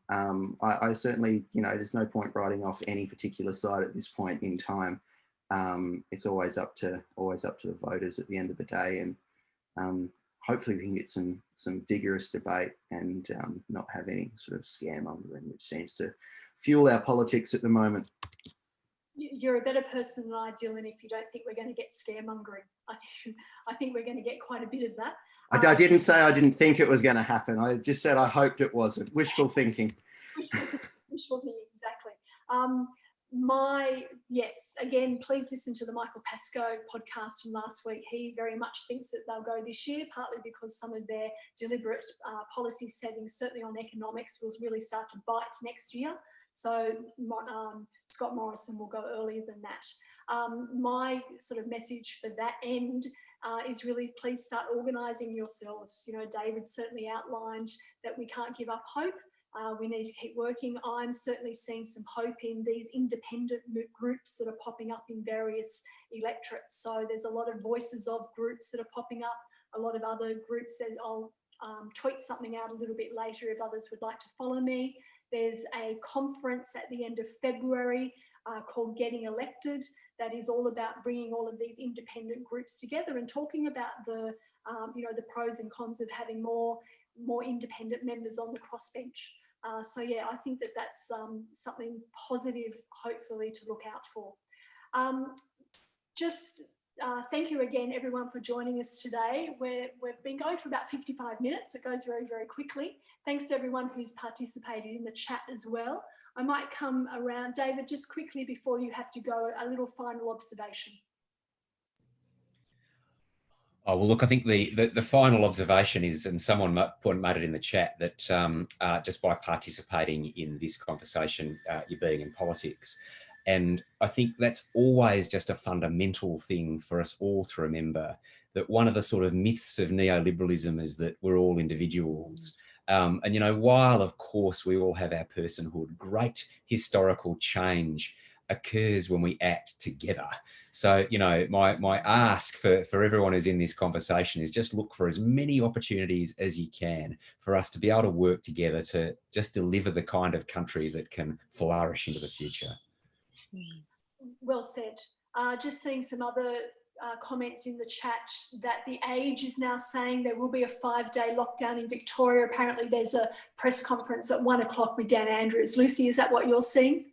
I certainly, there's no point writing off any particular side at this point in time. It's always up to the voters at the end of the day, and hopefully we can get some vigorous debate and not have any sort of scaremongering, which seems to fuel our politics at the moment. You're a better person than I, Dylan, if you don't think we're going to get scaremongering. I think we're going to get quite a bit of that. I didn't say I didn't think it was going to happen. I just said I hoped it wasn't. Wishful thinking. Wishful thinking, exactly. Yes, again, please listen to the Michael Pascoe podcast from last week. He very much thinks that they'll go this year, partly because some of their deliberate policy settings, certainly on economics, will really start to bite next year. So Scott Morrison will go earlier than that. My sort of message for that end is really, please start organising yourselves. David certainly outlined that we can't give up hope. We need to keep working. I'm certainly seeing some hope in these independent groups that are popping up in various electorates. So there's a lot of voices of groups that are popping up, a lot of other groups that I'll tweet something out a little bit later if others would like to follow me. There's a conference at the end of February called Getting Elected that is all about bringing all of these independent groups together and talking about the pros and cons of having more independent members on the crossbench. So yeah, I think that that's something positive, hopefully, to look out for. Thank you again, everyone, for joining us today. We've been going for about 55 minutes. It goes very, very quickly. Thanks to everyone who's participated in the chat as well. I might come around. David, just quickly before you have to go, a little final observation. Oh, well, look, I think the final observation is, and someone made it in the chat, that just by participating in this conversation, you're being in politics. And I think that's always just a fundamental thing for us all to remember, that one of the sort of myths of neoliberalism is that we're all individuals. And, while, of course, we all have our personhood, great historical change occurs when we act together. So, you know, my ask for everyone who's in this conversation is just look for as many opportunities as you can for us to be able to work together to just deliver the kind of country that can flourish into the future. Well said. Just seeing some other comments in the chat that The Age is now saying there will be a 5-day lockdown in Victoria. Apparently there's a press conference at 1 o'clock with Dan Andrews. Lucie, is that what you're seeing?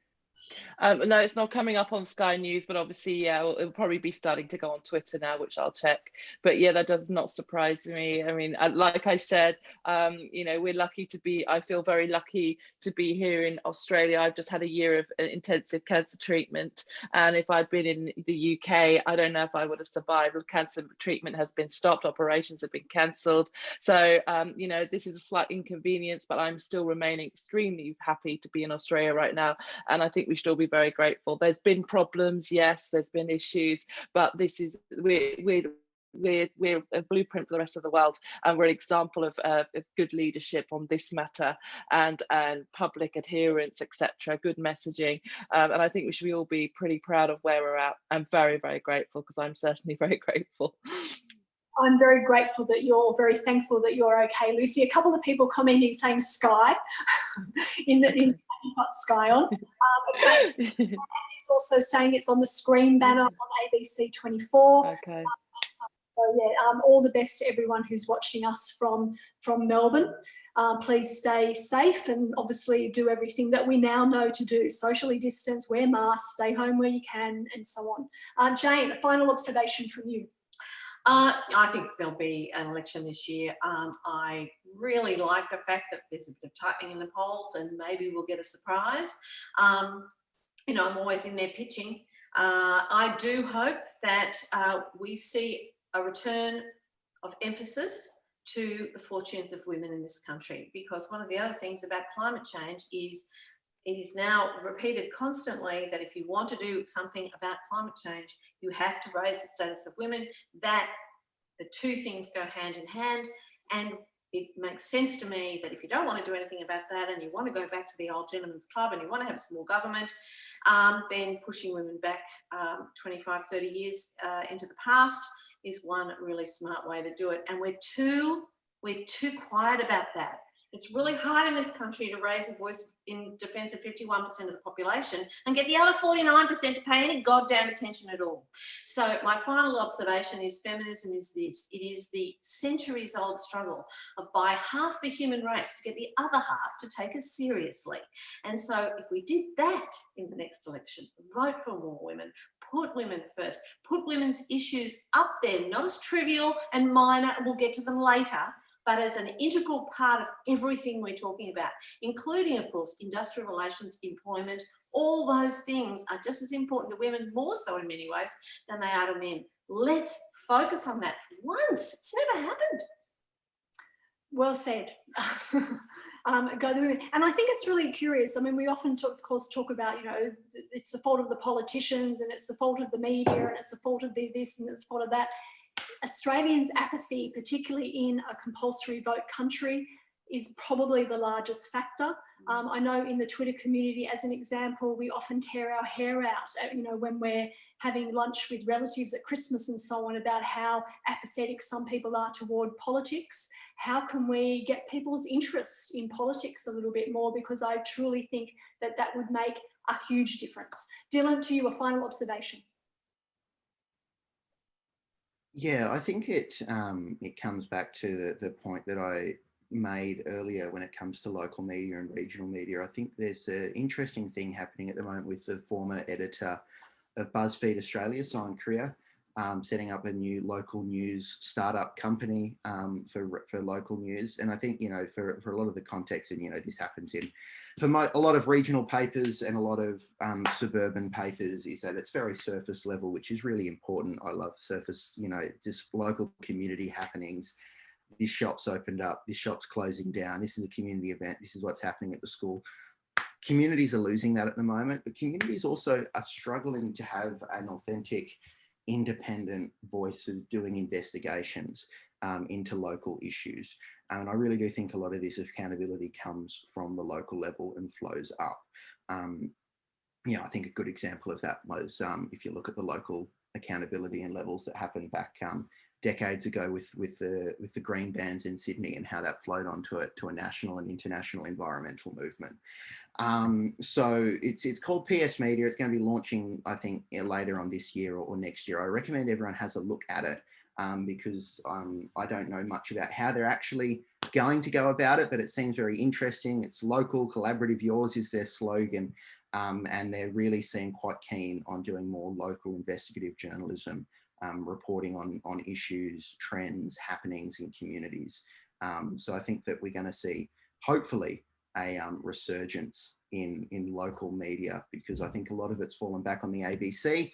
No, it's not coming up on Sky News, but obviously, yeah, it'll probably be starting to go on Twitter now, which I'll check. But yeah, that does not surprise me. I mean, like I said, you know, we're lucky to be, I feel very lucky to be here in Australia. I've just had a year of intensive cancer treatment. And if I'd been in the UK, I don't know if I would have survived. Cancer treatment has been stopped, operations have been cancelled. So, you know, this is a slight inconvenience, but I'm still remaining extremely happy to be in Australia right now. And I think we should all be very grateful. There's been problems, yes, there's been issues, but this is we're a blueprint for the rest of the world, and we're an example of good leadership on this matter and public adherence, etc., good messaging, and I think we should all be pretty proud of where we're at. I'm very, very grateful, because I'm certainly very grateful. I'm very grateful that you're very thankful that you're okay, Lucie. A couple of people commenting saying Sky in you've got Sky on. It's also saying it's on the screen banner on ABC 24. Okay. So yeah, all the best to everyone who's watching us from Melbourne. Please stay safe and obviously do everything that we now know to do. Socially distance, wear masks, stay home where you can, and so on. Jane, a final observation from you. I think there'll be an election this year. I really like the fact that there's a bit of tightening in the polls, and maybe we'll get a surprise. You know, I'm always in there pitching. I do hope that we see a return of emphasis to the fortunes of women in this country, because one of the other things about climate change is it is now repeated constantly that if you want to do something about climate change, you have to raise the status of women, that the two things go hand in hand. And it makes sense to me that if you don't want to do anything about that and you want to go back to the old gentleman's club and you want to have small government, then pushing women back 25, 30 years into the past is one really smart way to do it. And we're too quiet about that. It's really hard in this country to raise a voice in defence of 51% of the population and get the other 49% to pay any goddamn attention at all. So my final observation is feminism is this. It is the centuries-old struggle of by half the human race to get the other half to take us seriously. And so if we did that in the next election, vote for more women, put women first, put women's issues up there, not as trivial and minor, and we'll get to them later, but as an integral part of everything we're talking about, including, of course, industrial relations, employment. All those things are just as important to women, more so in many ways, than they are to men. Let's focus on that for once. It's never happened. Well said. Go the women. And I think it's really curious. I mean, we often, of course, talk about, you know, it's the fault of the politicians and it's the fault of the media and it's the fault of this and it's the fault of that. Australians' apathy, particularly in a compulsory vote country, is probably the largest factor. I know in the Twitter community, as an example, we often tear our hair out, you know, when we're having lunch with relatives at Christmas and so on, about how apathetic some people are toward politics. How can we get people's interest in politics a little bit more? Because I truly think that that would make a huge difference. Dylan, to you, a final observation. Yeah, I think it comes back to the point that I made earlier when it comes to local media and regional media. I think there's an interesting thing happening at the moment with the former editor of BuzzFeed Australia, Simon Creer, setting up a new local news startup company for local news. And I think, you know, for a lot of the context, and, you know, this happens for a lot of regional papers and a lot of suburban papers, is that it's very surface level, which is really important. I love surface, you know, just local community happenings. This shop's opened up, this shop's closing down, this is a community event, this is what's happening at the school. Communities are losing that at the moment, but communities also are struggling to have an authentic, independent voice of doing investigations into local issues. And I really do think a lot of this accountability comes from the local level and flows up. you know, I think a good example of that was if you look at the local accountability and levels that happened back decades ago with the green bans in Sydney, and how that flowed onto it to a national and international environmental movement. So it's called PS Media. It's going to be launching, I think, later on this year or next year. I recommend everyone has a look at it because I don't know much about how they're actually going to go about it, but it seems very interesting. It's local, collaborative, yours is their slogan. And they're really seem quite keen on doing more local investigative journalism, reporting on issues, trends, happenings in communities. So I think that we're going to see, hopefully, a resurgence in local media, because I think a lot of it's fallen back on the ABC,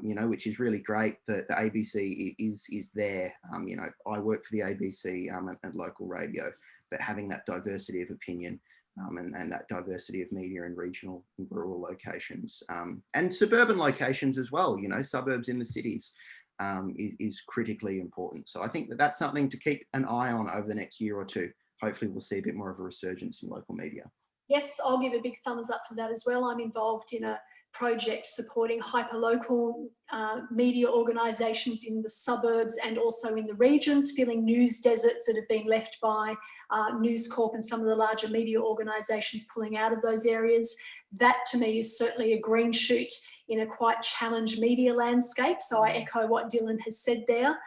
you know, which is really great that the ABC is there. You know, I work for the ABC and local radio, but having that diversity of opinion and that diversity of media in regional and rural locations and suburban locations as well, you know, suburbs in the cities is critically important. So I think that that's something to keep an eye on over the next year or two. Hopefully we'll see a bit more of a resurgence in local media. Yes, I'll give a big thumbs up for that as well. I'm involved in a project supporting hyperlocal media organisations in the suburbs and also in the regions, filling news deserts that have been left by News Corp and some of the larger media organisations pulling out of those areas. That to me is certainly a green shoot in a quite challenged media landscape. So I echo what Dylan has said there.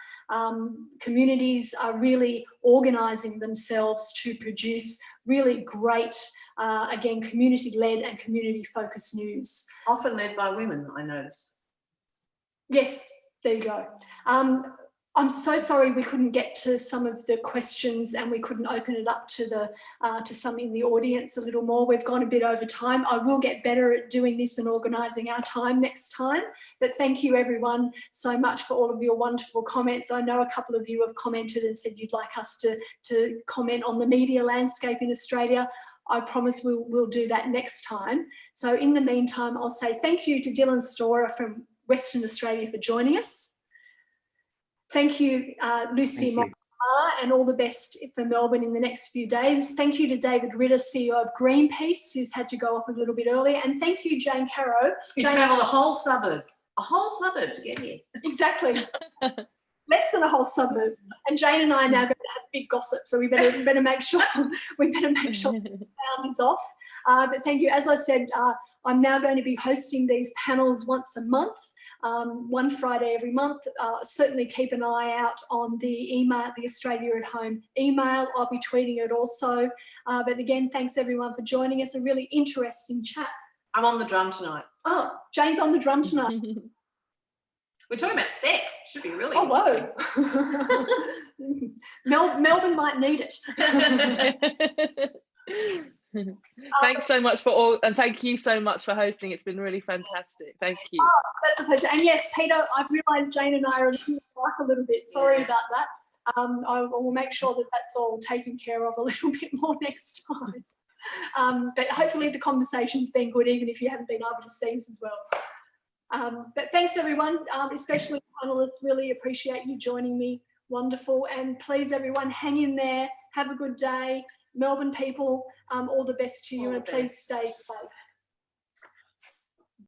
Communities are really organising themselves to produce really great, again, community-led and community-focused news. Often led by women, I notice. Yes, there you go. I'm so sorry we couldn't get to some of the questions and we couldn't open it up to some in the audience a little more. We've gone a bit over time. I will get better at doing this and organising our time next time. But thank you everyone so much for all of your wonderful comments. I know a couple of you have commented and said you'd like us to comment on the media landscape in Australia. I promise we'll do that next time. So in the meantime, I'll say thank you to Dylan Storer from Western Australia for joining us. Thank you, Lucie Morris-Marr, and all the best for Melbourne in the next few days. Thank you to David Ritter, CEO of Greenpeace, who's had to go off a little bit earlier. And thank you, Jane Caro. You travelled a whole suburb to get here. Exactly. Less than a whole suburb. And Jane and I are now going to have big gossip, so we better make sure the sound is off. But thank you. As I said, I'm now going to be hosting these panels once a month. One Friday every month. Certainly keep an eye out on the email, the Australia at Home email. I'll be tweeting it also. But again, thanks everyone for joining us. A really interesting chat. I'm on the drum tonight. Oh, Jane's on the drum tonight. We're talking about sex. Should be really whoa. Melbourne might need it. Thanks so much for all, and thank you so much for hosting. It's been really fantastic. Thank you. Oh, that's a pleasure. And yes, Peter, I've realised Jane and I are a little bit. Sorry about that. I will make sure that that's all taken care of a little bit more next time. But hopefully the conversation's been good, even if you haven't been able to see us as well. But thanks everyone, especially panellists. Really appreciate you joining me. Wonderful. And please everyone, hang in there. Have a good day. Melbourne people, all the best to you, and please stay safe.